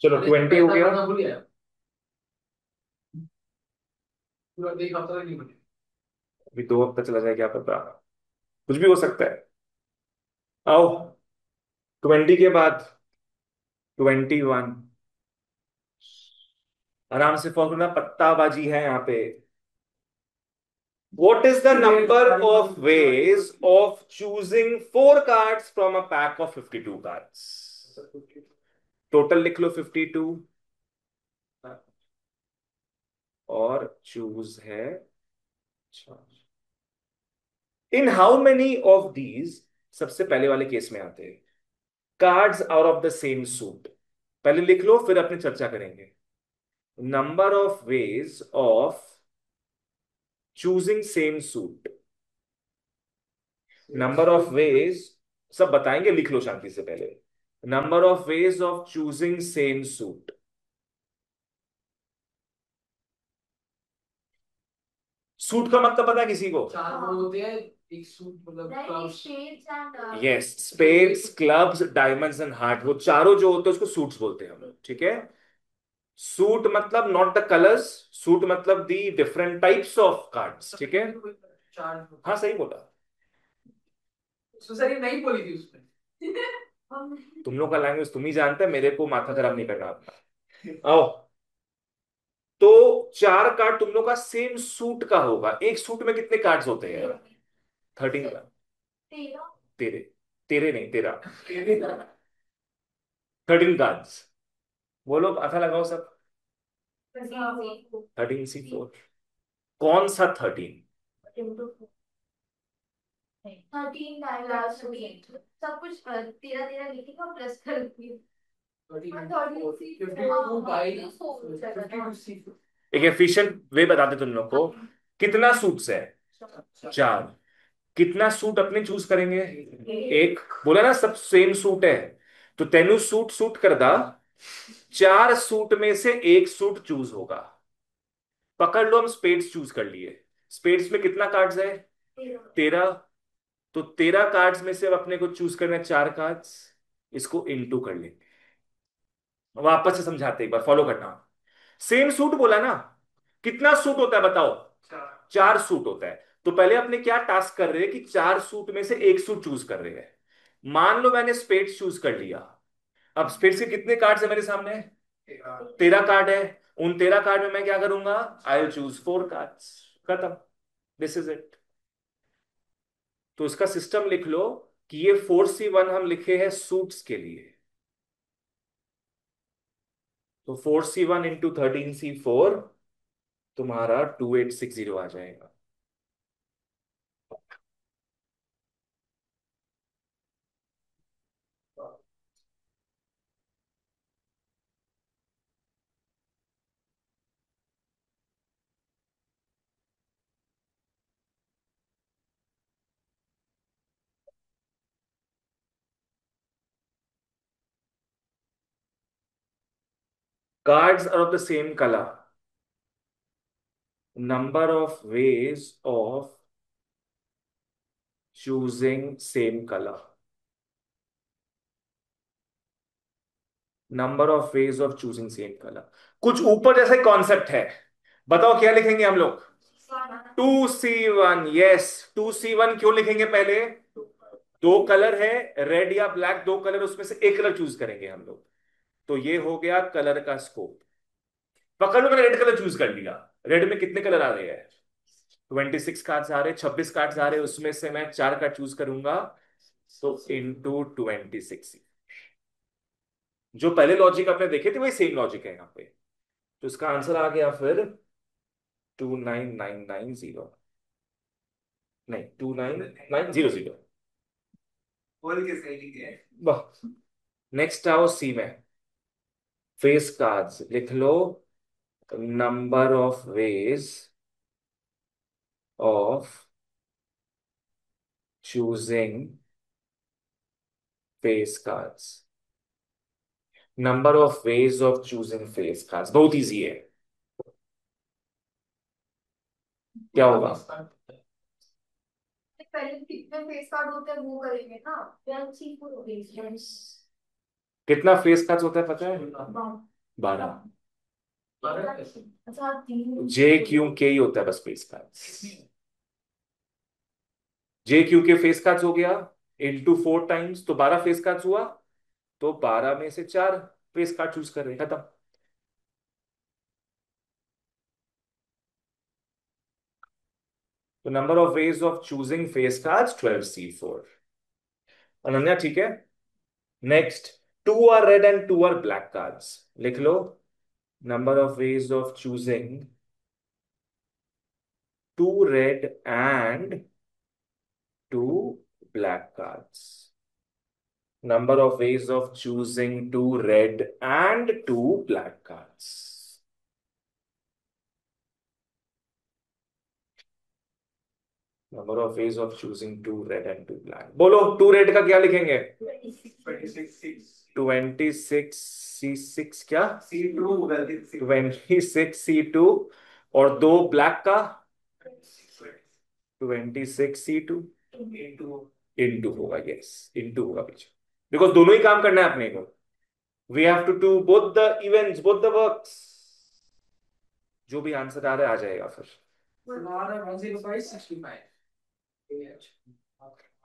S1: चलो 20 हो गया।
S2: पूरा एक हफ्ता तक नहीं बने
S1: अभी 2 हफ्ता चला जाए क्या पता, कुछ भी हो सकता है। आओ 20 के बाद 21, आराम से फॉर्मूला पत्ताबाजी है यहाँ पे। What is the number of ways of choosing 4 cards from a pack of 52 cards? Total लिख लो 52, और चूज है 4। In how many of these, सबसे पहले वाले केस में आते हैं, cards are of the same suit. पहले लिख लो फिर अपनी चर्चा करेंगे। Number of ways of choosing same suit, number of ways, सब बताएंगे, लिख लो शांति से पहले। Number of ways of choosing same suit. Suit का मतलब पता है किसी को?
S2: चार वो होते हैं एक सूट मतलब
S3: नहीं
S2: clouds
S3: space and
S1: yes, spades clubs diamonds and heart, वो चारों जो होते हैं उसको सूट्स बोलते हैं हम लोग, ठीक है। सूट मतलब नॉट द कलर्स, सूट मतलब the different types of cards, ठीक है।
S2: चार
S1: हाँ सही बोला।
S2: सर ये नहीं बोली थी उसमें
S1: तुम लोग का लैंग्वेज तुम ही जानते हैं, मेरे को माथा खराब नहीं करना अपना। आओ। तो 4 कार्ड तुम लोग का सेम सूट का होगा। एक सूट में कितने कार्ड्स होते हैं? 13।
S3: तेरह।
S1: तेरे तेरे नहीं, तेरा। 13 कार्ड्स। बोलो, माथा लगाओ सब। 13C4। कौन सा 13?
S3: 13 सब कुछ 13 13 लिखेगा प्लस कर दिए।
S1: एक एफिशिएंट वे बताते तुम लोग को। कितना सूट्स है? 4। कितना सूट अपने चूज करेंगे? एक। बोला ना सब सेम सूट है। तो तेनु सूट सूट कर दा। 4 सूट में से एक सूट चूज होगा। पकड़ लो, हम स्पेड्स चूज कर लिए। स्पेड्स में कितना कार्ड्स है? 13। तो 13 कार्ड्स में से अब अपने को चूज करना है 4 कार्ड्स। इसको इनटू कर लेंगे। वापस से समझाते एक बार, फॉलो करना। सेम सूट बोला ना। कितना सूट होता है बताओ? 4 सूट होता है। तो पहले अपने क्या टास्क कर रहे हैं कि 4 सूट में से एक सूट चूज कर रहे हैं। मान लो मैंने स्पेड्स चूज कर लिया। अब स्पेड्स के कितने कार्ड्स है मेरे सामने? 13 कार्ड है। उन 13 कार्ड में मैं क्या करूंगा? I will choose 4 cards. खत्म। This is it. तो इसका सिस्टम लिख लो कि ये 4C1 हम लिखे हैं सूट्स के लिए। तो 4C1 × 13C4 तुम्हारा 2860 आ जाएगा। Cards are of the same color. Number of ways of choosing same color. Number of ways of choosing same colour. कुछ ऊपर जैसे कॉन्सेप्ट है। बताओ क्या लिखेंगे हम लोग? 2C1। यस। 2C1 क्यों लिखेंगे पहले? 2 कलर है, रेड या ब्लैक, 2 कलर, उसमें से एक कलर चूज करेंगे हम लोग। तो ये हो गया कलर का स्कोप। पकड़ लो, मैंने रेड कलर चूज कर लिया। रेड में कितने कलर आ रहे हैं? 26 कार्ड्स आ रहे, 26 कार्ड्स आ रहे, उसमें से मैं 4 कार्ड चूज करूंगा। तो इंटू 26। जो पहले लॉजिक आपने देखे थे वही सेम लॉजिक है यहाँ पे। तो इसका आंसर आ गया फिर 29990। नहीं, 29900।
S2: बोल के सही लिखे।
S1: वाह। नेक्स्ट आओ सी में। फेस कार्ड्स लिख लो। Number of ways of choosing face cards. Number of ways of choosing face cards बहुत इजी है। क्या होगा?
S3: पहले कितने फेस कार्ड होते हैं वो करेंगे ना।
S1: कितना फेस कार्ड्स होता है पता है? 12।
S3: अच्छा 3।
S1: JQK ही होता है बस face cards. JQK face cards हो गया। इंटू 4 टाइम्स तो 12 फेस कार्ड्स हुआ। तो 12 में से 4 फेस कार्ड चूज कर रहे हैं, खत्म। तो number of ways of choosing face cards 12C4। Ananya ठीक है। Next. 2 are red and 2 are black cards लिख लो। Number of ways of choosing 2 red and 2 black cards. Number of ways of choosing 2 red and 2 black cards. Number of ways of choosing 2 red and 2 black. बोलो 2 red का क्या लिखेंगे? 26C6 क्या? C2। 26C2। और 2 black का? 26C2। Into होगा, yes into होगा पीछे। बिकॉज दोनों ही काम करना है अपने को। We have to do both the events, both the works. जो भी आंसर आ रहा है आ जाएगा फिर।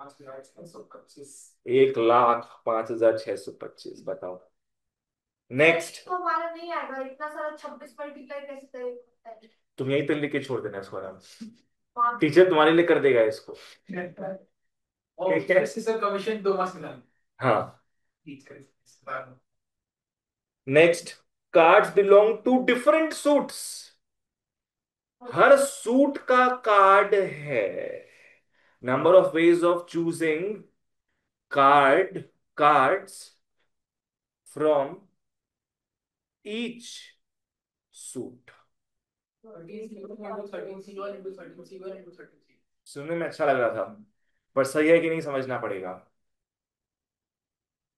S1: 1,05,625 बताओ। नेक्स्ट।
S3: तो हमारा नहीं आएगा इतना सारा, 26 मल्टीप्लाई कैसे करेंगे?
S1: तुम यहीं पे लिख के छोड़ देना इसको आराम से।
S3: हाँ।
S1: टीचर तुम्हारे लिए कर देगा इसको। ठीक है।
S2: कमीशन 2 मार्क्स मिला।
S1: हाँ।
S2: ठीक है।
S1: Next. Cards belong to different suits. हर सूट का कार्ड है। Number of ways of choosing cards from each suit. सुनने में अच्छा लग रहा था, पर सही है कि नहीं समझना पड़ेगा।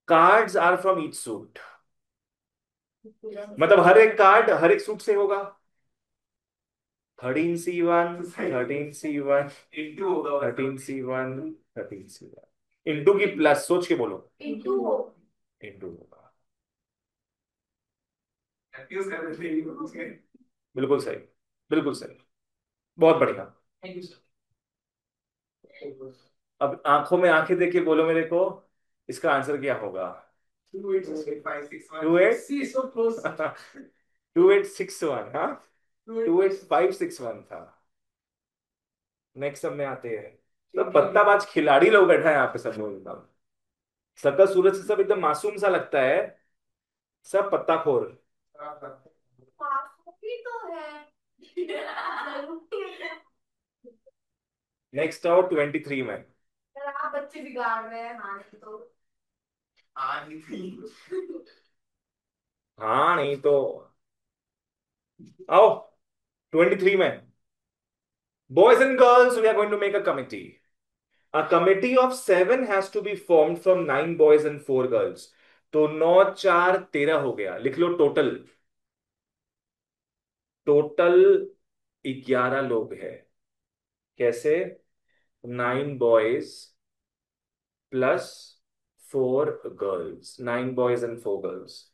S1: Cards are from each suit, मतलब हर एक कार्ड हर एक सूट से होगा। 13C1, 13C1,
S2: इंटू होगा।
S1: 13C1, 13C1 इंटू की प्लस सोच के बोलो।
S3: इंटू हो।
S1: इंटू होगा।
S2: कंफ्यूज कर देते हैं।
S1: बिल्कुल सही, बिल्कुल सही, बहुत बढ़िया।
S2: Thank you sir.
S1: अब आंखों में आंखें देके बोलो मेरे को, इसका आंसर क्या होगा?
S2: 2,8,5,6,1.
S1: 28
S2: See, so close.
S1: 2861, हाँ 28561 था। नेक्स्ट सब में आते हैं, सब बत्ताबाज खिलाड़ी लोग बैठा है यहाँ पे, सब लोग एकदम सकल सूरज से सब एकदम मासूम सा लगता है, सब पत्ताखोर।
S3: भी तो है।
S1: नेक्स्ट आओ 23 में।
S3: यार आप बच्चे बिगाड़ रहे हैं, हाँ नहीं तो।
S2: हाँ नहीं थी।
S1: हाँ नहीं तो। आओ 23 में। Boys and girls, we are going to make a committee. A committee of 7 has to be formed from 9 boys and 4 girls. तो 9 4 13 हो गया, लिख लो टोटल। टोटल 11 लोग हैं। कैसे? 9 boys plus 4 girls, 9 boys and 4 girls.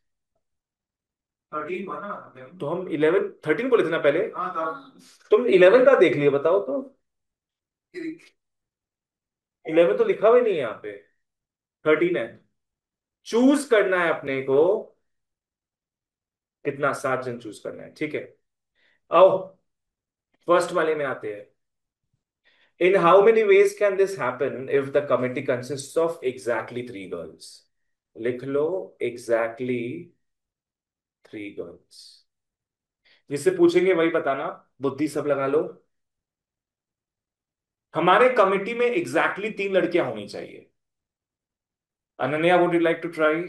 S2: 13 बना।
S1: तो हम 11 13 बोले थे ना पहले।
S2: हाँ था।
S1: तुम 11 का देख लियो, बताओ तो। 11 तो लिखा हुआ ही नहीं है यहाँ पे, 13 है। चूज करना है अपने को कितना, 7 जन चूज करना है, ठीक है। आओ फर्स्ट वाले में आते हैं। इन how many ways can this happen if the committee consist of exactly 3 girls? लिख लो एग्जैक्टली 3 गर्ल्स। जिससे पूछेंगे वही बताना, बुद्धि सब लगा लो। हमारे कमिटी में एग्जैक्टली 3 लड़कियां होनी चाहिए। Ananya, would you like to try?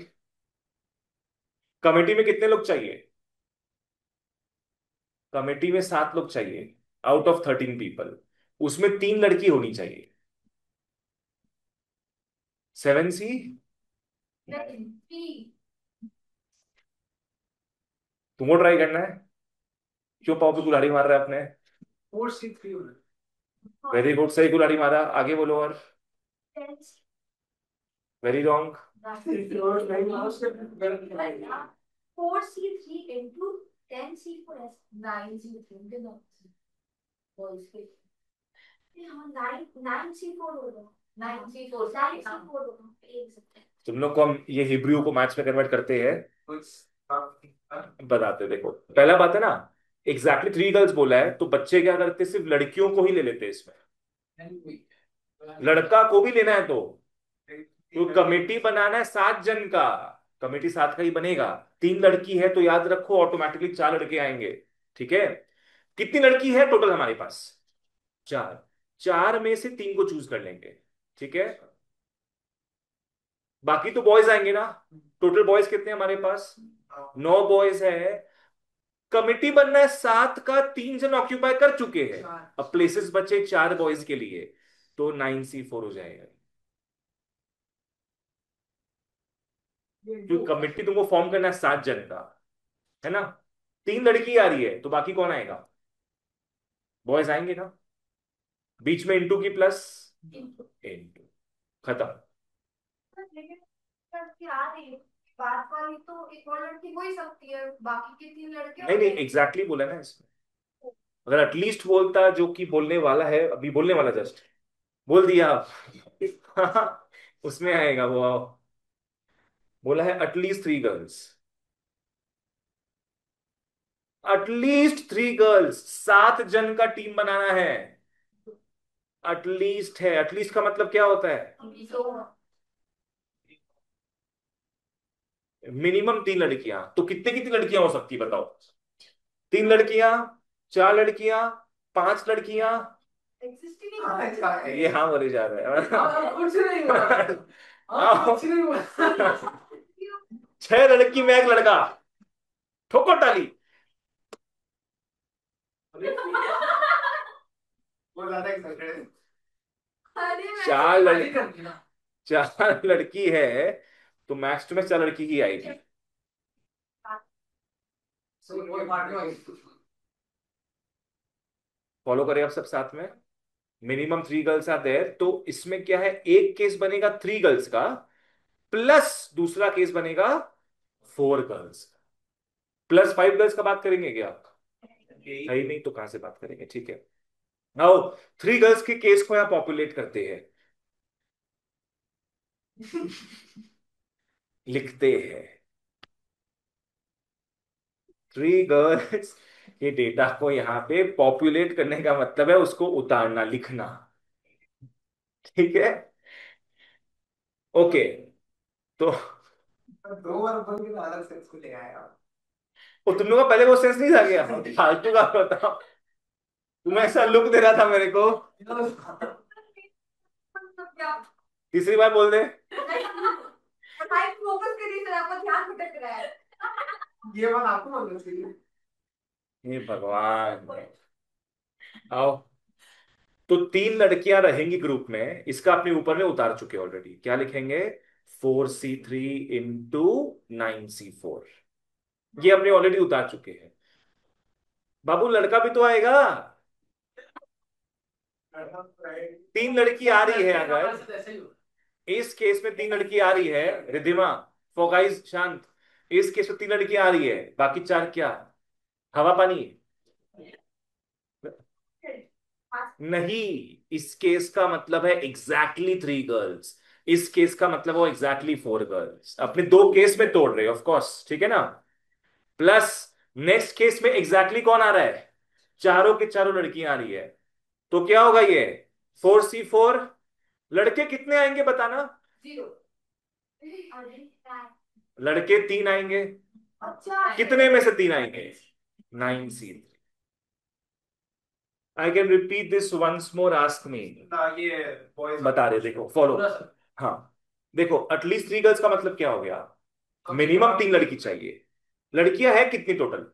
S1: Committee में कितने लोग चाहिए? कमेटी में 7 लोग चाहिए आउट ऑफ 13 पीपल, उसमें 3 लड़की होनी चाहिए। 7C। तुमको ट्राई करना है? क्यों पाँव पे कुल्हाड़ी मार रहा है अपने?
S2: 4C3 होना।
S1: वेरी गुड, सही कुल्हाड़ी मारा, आगे बोलो। और very wrong.
S3: 4C3 into 10C4 as 9C3 boys के। ये हाँ 9C4 होगा। 9C4 होगा।
S1: तुम लोग को हम ये हिब्रू को मैथ्स में कन्वर्ट करते हैं, बताते हैं। देखो पहला बात है ना, एग्जैक्टली 3 गर्ल्स बोला है, तो बच्चे क्या करते, सिर्फ लड़कियों को ही ले लेते इसमें, लड़का को भी लेना है तो कमेटी बनाना है 7 जन का। कमेटी 7 का ही बनेगा। 3 लड़की है तो याद रखो ऑटोमेटिकली 4 लड़के आएंगे, ठीक है। कितनी लड़की है टोटल हमारे पास? 4। 4 में से 3 को चूज कर लेंगे, ठीक है। बाकी तो बॉयज आएंगे ना। टोटल बॉयज कितने हैं हमारे पास? 9 बॉयज है। कमिटी बनना है 7 का, 3 जन ऑक्यूपाई कर चुके हैं, अब प्लेसेस बचे 4 बॉयज के लिए, तो 9C4 हो जाएगा। जो कमिटी तुमको फॉर्म करना है 7 जन का, है ना। 3 लड़की आ रही है तो बाकी कौन आएगा? बॉयज आएंगे ना। बीच में इंटू की प्लस इंटू, खत्म।
S3: लेकिन क्या है बात वाली, तो एक और लड़की हो ही सकती है, बाकी के 3 लड़के
S1: नहीं नहीं, एग्जैक्टली बोला ना इसमें। अगर एटलीस्ट बोलता, जो कि बोलने वाला है, अभी बोलने वाला, जस्ट बोल दिया आप। उसमें आएगा वो। बोला है एटलीस्ट 3 गर्ल्स। एटलीस्ट 3 गर्ल्स, 7 जन का टीम बनाना है। एटलीस्ट है, एटलीस्ट का मतलब क्या होता है? मिनिमम 3 लड़कियां, तो कितने कितनी लड़कियां हो सकती है बताओ? 3 लड़कियां, 4 लड़कियां, 5 लड़कियां।
S3: एग्जिस्ट ही
S1: ये हाँ बोले जा रहा है।
S2: कुछ नहीं हुआ। कुछ नहीं हुआ।
S1: 6 लड़की में एक लड़का, ठोको ताली।
S2: वो ज्यादा एक्साइटेड है।
S3: अरे मैं
S1: चार
S2: पार्टी
S1: लड़की,
S2: करनी ना।
S1: 4 लड़की है, तो मैक्स टू मैक्स 4 लड़की ही आएगी।
S2: सो वो पार्टी में
S1: फॉलो करें आप सब साथ में। मिनिमम 3 गर्ल्स आर देयर, तो इसमें क्या है, एक केस बनेगा 3 गर्ल्स का, प्लस दूसरा केस बनेगा 4 गर्ल्स का। +5 गर्ल्स का बात करेंगे क्या? है ही नहीं तो कहां से बात करेंगे, ठीक है। आओ, 3 गर्ल्स के केस को यहां पॉपुलेट करते हैं, लिखते हैं। 3 गर्ल्स के डेटा को यहाँ पे पॉपुलेट करने का मतलब है उसको उतारना, लिखना। ठीक है, ओके। तो
S2: 2 बार बोल के अलग सेंस को ले आया।
S1: वो तुम लोग का पहले वो सेंस नहीं था क्या? फालतू का बताओ, तुम ऐसा लुक दे रहा था मेरे को।
S3: मतलब क्या?
S1: तीसरी बार बोल दे।
S3: पढ़ाई फोकस करिए सर, आपका ध्यान भटक रहा है।
S2: ये बात आपको बोलना चाहिए।
S1: हे भगवान। आओ, तो 3 लड़कियां रहेंगी ग्रुप में, इसका अपने ऊपर में उतार चुके ऑलरेडी। क्या लिखेंगे? 4C3 into 9C4। ये हमने ऑलरेडी उतार चुके हैं। बाबू लड़का भी तो आएगा। 3 लड़की आ रही है अगर, इस केस में 3 लड़की आ रही है, रिधिमा, फोगाइज, शांत। इस केस में 3 लड़की आ रही है, बाकी 4 क्या? हवा पानी? नहीं, इस केस का मतलब है एग्जैक्टली 3 गर्ल्स। इस केस का मतलब वो एग्जैक्टली 4 गर्ल्स। अपने 2 केस में तोड़ रहे हो, ऑफ कोर्स, ठीक है ना। प्लस नेक्स्ट केस में एग्जैक्टली कौन आ रहा है? चारों के चारों लड़कियां आ रही है। तो क्या होगा ये? 4C4। लड़के कितने आएंगे बताना?
S3: 0।
S1: लड़के 3 आएंगे।
S3: अच्छा,
S1: कितने में से 3 आएंगे? 9C3। I can repeat this once more, ask me.
S2: ये बॉयज
S1: बता रहे, देखो फॉलो। हाँ, देखो एटलीस्ट 3 गर्ल्स का मतलब क्या हो गया? मिनिमम 3 लड़की चाहिए। लड़कियां है कितनी टोटल?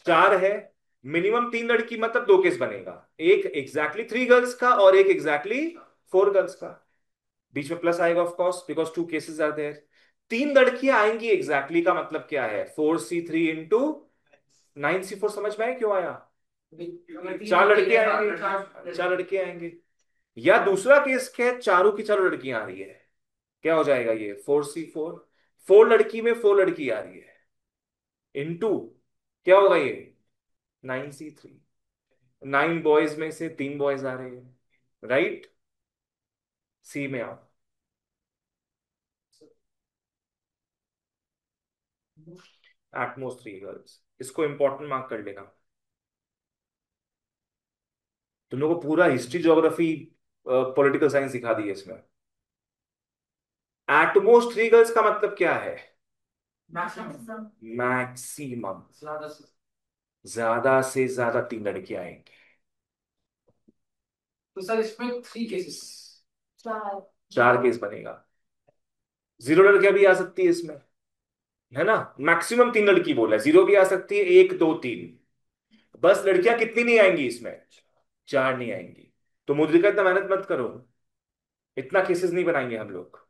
S1: 4 है। मिनिमम 3 लड़की मतलब 2 केस बनेगा, एक एग्जैक्टली 3 गर्ल्स का और एक एग्जैक्टली 4 गर्ल्स का। बीच में प्लस आएगा of course, because 2 cases are there. 3 लड़कियां आएंगी एग्जैक्टली का मतलब क्या है? 4C3 into 9C4। समझ में आया क्यों आया? 4 लड़के आएंगे, 4 लड़के आएंगे। या दूसरा केस क्या है, चारों की चारों लड़कियां आ रही है। क्या हो जाएगा ये? 4C4। 4 लड़की में 4 लड़की आ रही है, इनटू क्या होगा ये? 9C3। 9 बॉयज में से 3 बॉयज आ रहे हैं, राइट। सी में आओ। एटमोस्ट 3 गर्ल्स, इसको इंपॉर्टेंट मार्क कर लेना। तुम लोगों को पूरा हिस्ट्री, ज्योग्राफी, पॉलिटिकल साइंस सिखा दी है इसमें। एटमोस्ट 3 गर्ल्स का मतलब क्या है? मैक्सिमम, ज्यादा से ज्यादा 3 लड़कियां आएंगी।
S2: तो सर इसमें 3 केसेस।
S1: 4 केस बनेगा। 0 लड़कियां भी आ सकती है इसमें, है ना। मैक्सिमम 3 लड़की बोला है, 0 भी आ सकती है, 1 2 3। बस लड़कियां कितनी नहीं आएंगी इसमें? 4 नहीं आएंगी। तो मुद्रिका इतना मेहनत मत करो, इतना केसेस नहीं बनाएंगे हम लोग।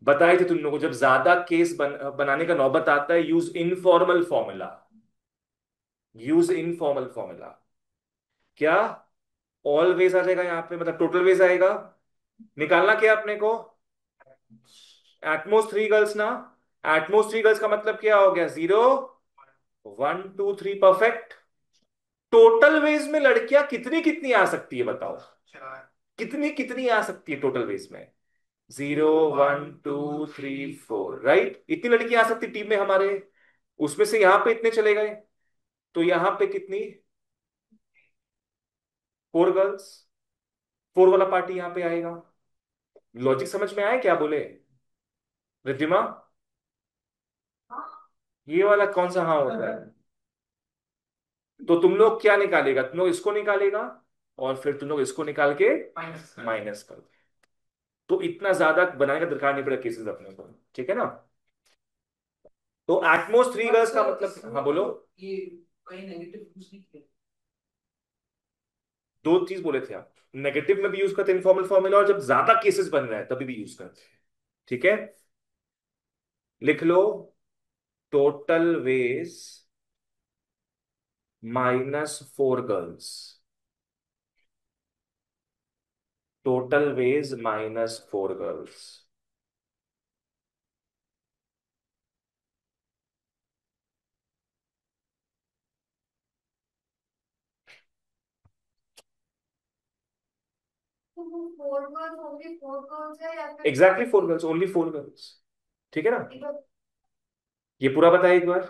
S1: बताए थे तुम लोगों को, जब ज्यादा केस बनाने का नौबत आता है, use informal formula. Use informal formula. क्या? ऑलवेज आ जाएगा यहाँ पे, मतलब टोटल वेज आएगा। निकालना क्या अपने को? एटमोस्ट 3 गर्ल्स ना। एटमोस्ट 3 गर्ल्स का मतलब क्या हो गया? 0 1 2 3, परफेक्ट। टोटल वेज में लड़कियां कितनी कितनी आ सकती है बताओ? कितनी कितनी आ सकती है टोटल वेज में? 0 1 2 3 4, राइट? इतनी लड़कियां आ सकती टीम में हमारे, उसमें से यहां पे इतने चले गए, तो यहां पे कितनी? 4 गर्ल्स, 4 वाला पार्टी यहां पे आएगा। लॉजिक समझ में आया क्या बोले रिद्धिमा? ये वाला कौन सा हाँ होता है? तो तुम लोग क्या निकालेगा, तुम लोग इसको निकालेगा और फिर तुम लोग इसको निकाल के माइनस कर दो। तो इतना ज्यादा बनाने का दरकार नहीं पड़ा केसेस अपने को, ठीक है ना? तो एटमोस्ट 3 गर्ल्स का मतलब, हाँ बोलो।
S4: ये कहीं नेगेटिव यूज नहीं किया।
S1: दो चीज बोले थे आप, नेगेटिव में भी यूज करते हैं इनफॉर्मल फॉर्मूला, और जब ज्यादा केसेस बन रहा है तभी भी यूज करते हैं, ठीक है? लिख लो, total ways -4 girls, total ways -4 girls.
S3: तो वो 4 गर्ल्स होंगे, 4 गर्ल्स है या फिर
S1: एग्जैक्टली 4 गर्ल्स, ओनली 4 गर्ल्स, ठीक है ना?
S3: इधर
S1: ये पूरा बताइए एक बार।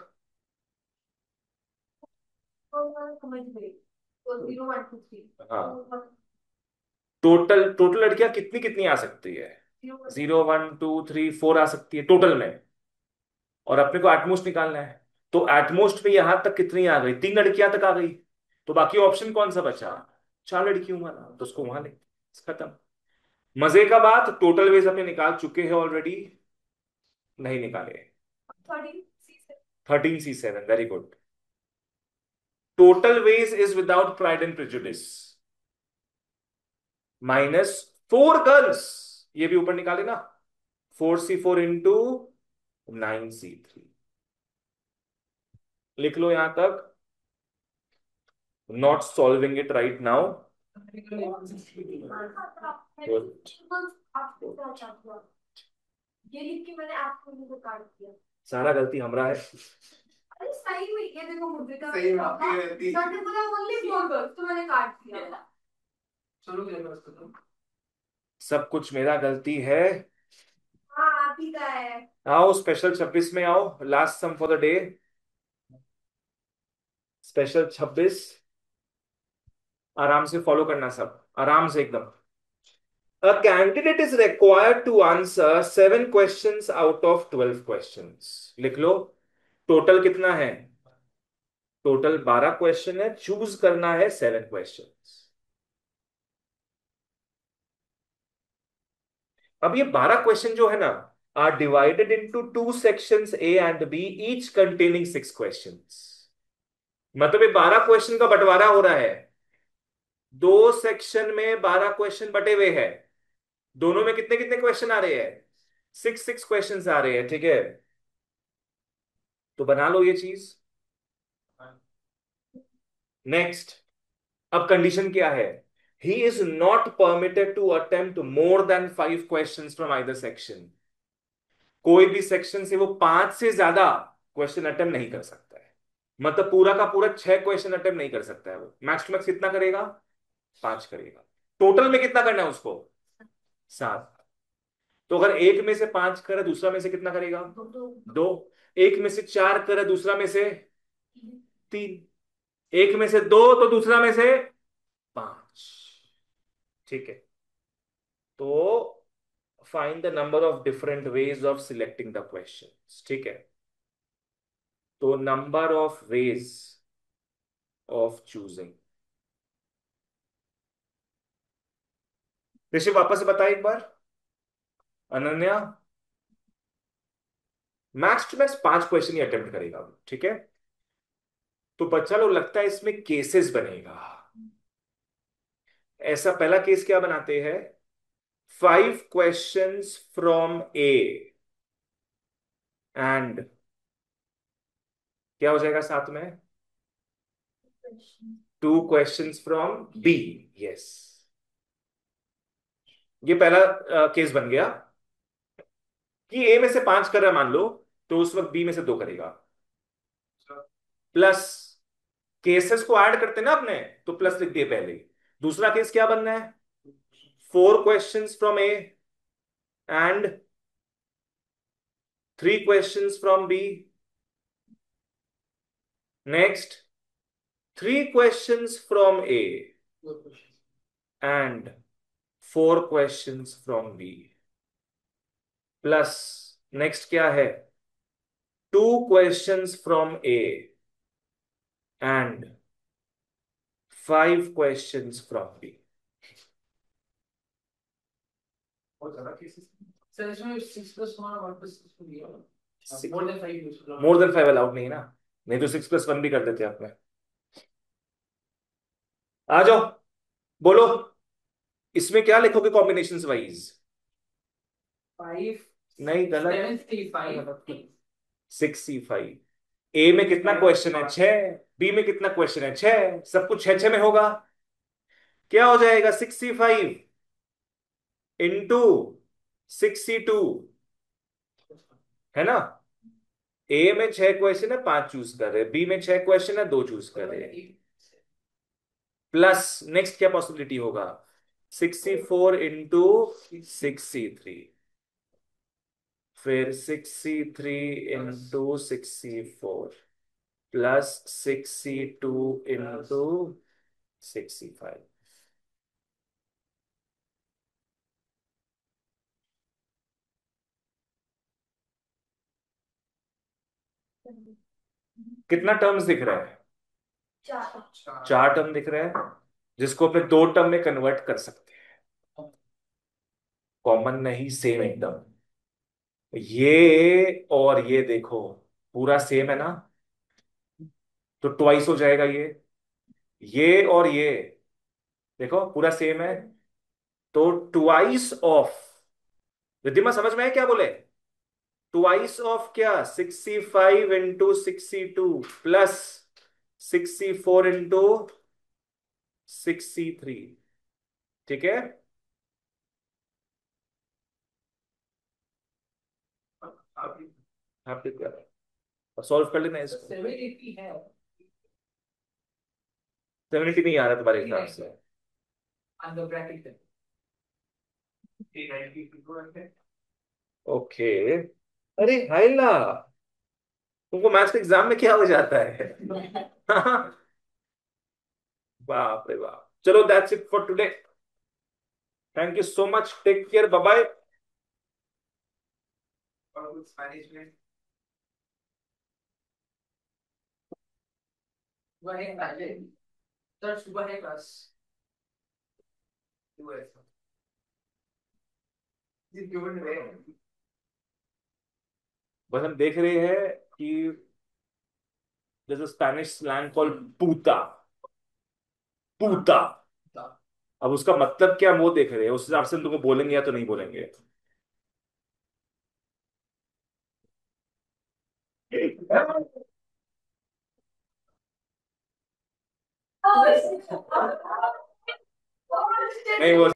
S3: 4 गर्ल्स समझ गई। तो 0 1 2 3
S1: हाँ, टोटल टोटल लड़कियां कितनी कितनी आ सकती है?
S3: 0
S1: 0 1 2 3 4 आ सकती है टोटल में, और अपने को एटमोस्ट निकालना है। तो एटमोस्ट पे यहां तक कितनी आ गई? 3 लड़कियां तक आ गई। तो बाकी ऑप्शन कौन सा बचा? 4 लड़कियों वाला, तो उसको वहां ले, खत्म। मजे का बात, टोटल वेज अपने निकाल चुके हैं ऑलरेडी, नहीं निकाले। 13 C7, very good. Total ways is without pride and prejudice, -4 girls, ये भी ऊपर निकाले ना, 4C4 इंटू 9C3। लिख लो यहां तक, not solving it right now.
S3: ये लिख के मैंने आपको मुझे काट दिया।
S1: सारा गलती हमारा है।
S3: अरे सही में ये देखो मुद्रे का
S2: सही में आपकी गलती।
S3: सर ने बोला ओनली 4 गर्ल्स, तो मैंने काट दिया।
S4: चलो क्या कर सकते हो।
S1: सब कुछ मेरा गलती है।
S3: हाँ आप ही का है।
S1: आओ स्पेशल 26 में आओ, last sum for the day, special 26। आराम से फॉलो करना, सब आराम से एकदम। A candidate is required to answer 7 questions out of 12 questions। लिख लो, टोटल कितना है? टोटल 12 क्वेश्चन है, चूज करना है 7 क्वेश्चंस। अब ये 12 क्वेश्चन जो है ना, are divided into 2 sections A and B, each containing 6 questions. मतलब ये 12 क्वेश्चन का बंटवारा हो रहा है, 2 सेक्शन में 12 क्वेश्चन बटे हुए हैं, दोनों में कितने कितने क्वेश्चन आ रहे हैं? 6 6 क्वेश्चन आ रहे हैं, ठीक है? तो बना लो ये चीज। नेक्स्ट, अब कंडीशन क्या है? He is not permitted to attempt more than 5 question from either section. कोई भी सेक्शन से वो 5 से ज्यादा क्वेश्चन अटेम्प्ट नहीं कर सकता है। मतलब पूरा का पूरा 6 क्वेश्चन अटेम्प्ट नहीं कर सकता है वो। मैक्स टू मैक्स कितना करेगा? 5 करेगा। टोटल में कितना करना है उसको? 7। तो अगर एक में से 5 करे, दूसरा में से कितना करेगा? 2। एक में से 4 करे, दूसरा में से 3। एक में से 2 तो दूसरा में से 5, ठीक है? तो find the number of different ways of selecting the questions, ठीक है? तो number of ways of choosing, Rishi वापस से बताइए एक बार। Ananya, max to max 5 question ही अटेम्प्ट करेगा, ठीक है? तो बच्चा लोग लगता है इसमें केसेस बनेगा। ऐसा पहला केस क्या बनाते हैं? 5 क्वेश्चंस फ्रॉम ए एंड क्या हो जाएगा साथ में? 2 क्वेश्चंस फ्रॉम बी। यस, ये पहला केस बन गया कि ए में से 5 कर रहा है मान लो, तो उस वक्त बी में से 2 करेगा। प्लस केसेस को ऐड करते ना अपने, तो प्लस लिख दिए पहले ही। दूसरा केस क्या बनना है? 4 questions from A and 3 questions from B. Next, 3 questions from A
S4: Four questions.
S1: and 4 questions from B. Plus, next क्या है? 2 questions from A and 5 questions from B.
S2: बहुत ज्यादा केसेस
S4: सर इसमें 6+1 और 1+6 दिया
S1: Six-
S4: मोर than 5 use
S1: more than 5 allowed नहीं ना, नहीं तो 6+1 भी कर देते आपने। आ जाओ, बोलो इसमें क्या लिखोगे कॉम्बिनेशंस वाइज?
S4: 5
S1: नहीं, गलत।
S4: 7 3 5
S1: 6C5। ए में कितना क्वेश्चन है? 6। बी में कितना क्वेश्चन है? 6। सब कुछ 6 6 में होगा। क्या हो जाएगा? 6C5 इंटू 6C2, है ना? ए में 6 क्वेश्चन है, 5 चूज कर रहे, बी में 6 क्वेश्चन है, 2 चूज कर रहे। प्लस नेक्स्ट क्या पॉसिबिलिटी होगा? 6C4 इंटू 6C3, फिर 6C3 into 6C4 plus 6C2 into 6C5। कितना टर्म्स दिख रहा है?
S3: चार।
S1: 4 टर्म दिख रहा है, जिसको अपने 2 टर्म में कन्वर्ट कर सकते हैं। कॉमन नहीं, सेम एकदम। ये और ये देखो पूरा सेम है ना, तो ट्वाइस हो जाएगा ये और ये देखो पूरा सेम है, तो ट्वाइस ऑफ, रिद्धिमा समझ में है क्या बोले? ट्वाइस ऑफ क्या? 6C5 into 6C2 plus 6C4 into 6C3। ठीक है, आप सॉल्व कर लेना इसको।
S4: 780 है
S1: 70 नहीं आ रहा तुम्हारे हिसाब से?
S4: Under bracket
S1: okay. अरे हाइला, तुमको मैथ्स के एग्जाम में क्या हो जाता है? बाप रे बाप। चलो, that's it for today. Thank you so much, take care, bye bye.
S2: और कुछ स्पेनिश में
S4: सुबह है पहले सर सुबह है क्लास
S2: हुआ है सब जी क्यों नहीं रहे
S1: बस हम देख रहे हैं कि there's a Spanish slang called puta। पूता, अब उसका मतलब क्या हम वो देख रहे हैं, उस हिसाब से हम तुमको बोलेंगे या तो नहीं बोलेंगे। नहीं वो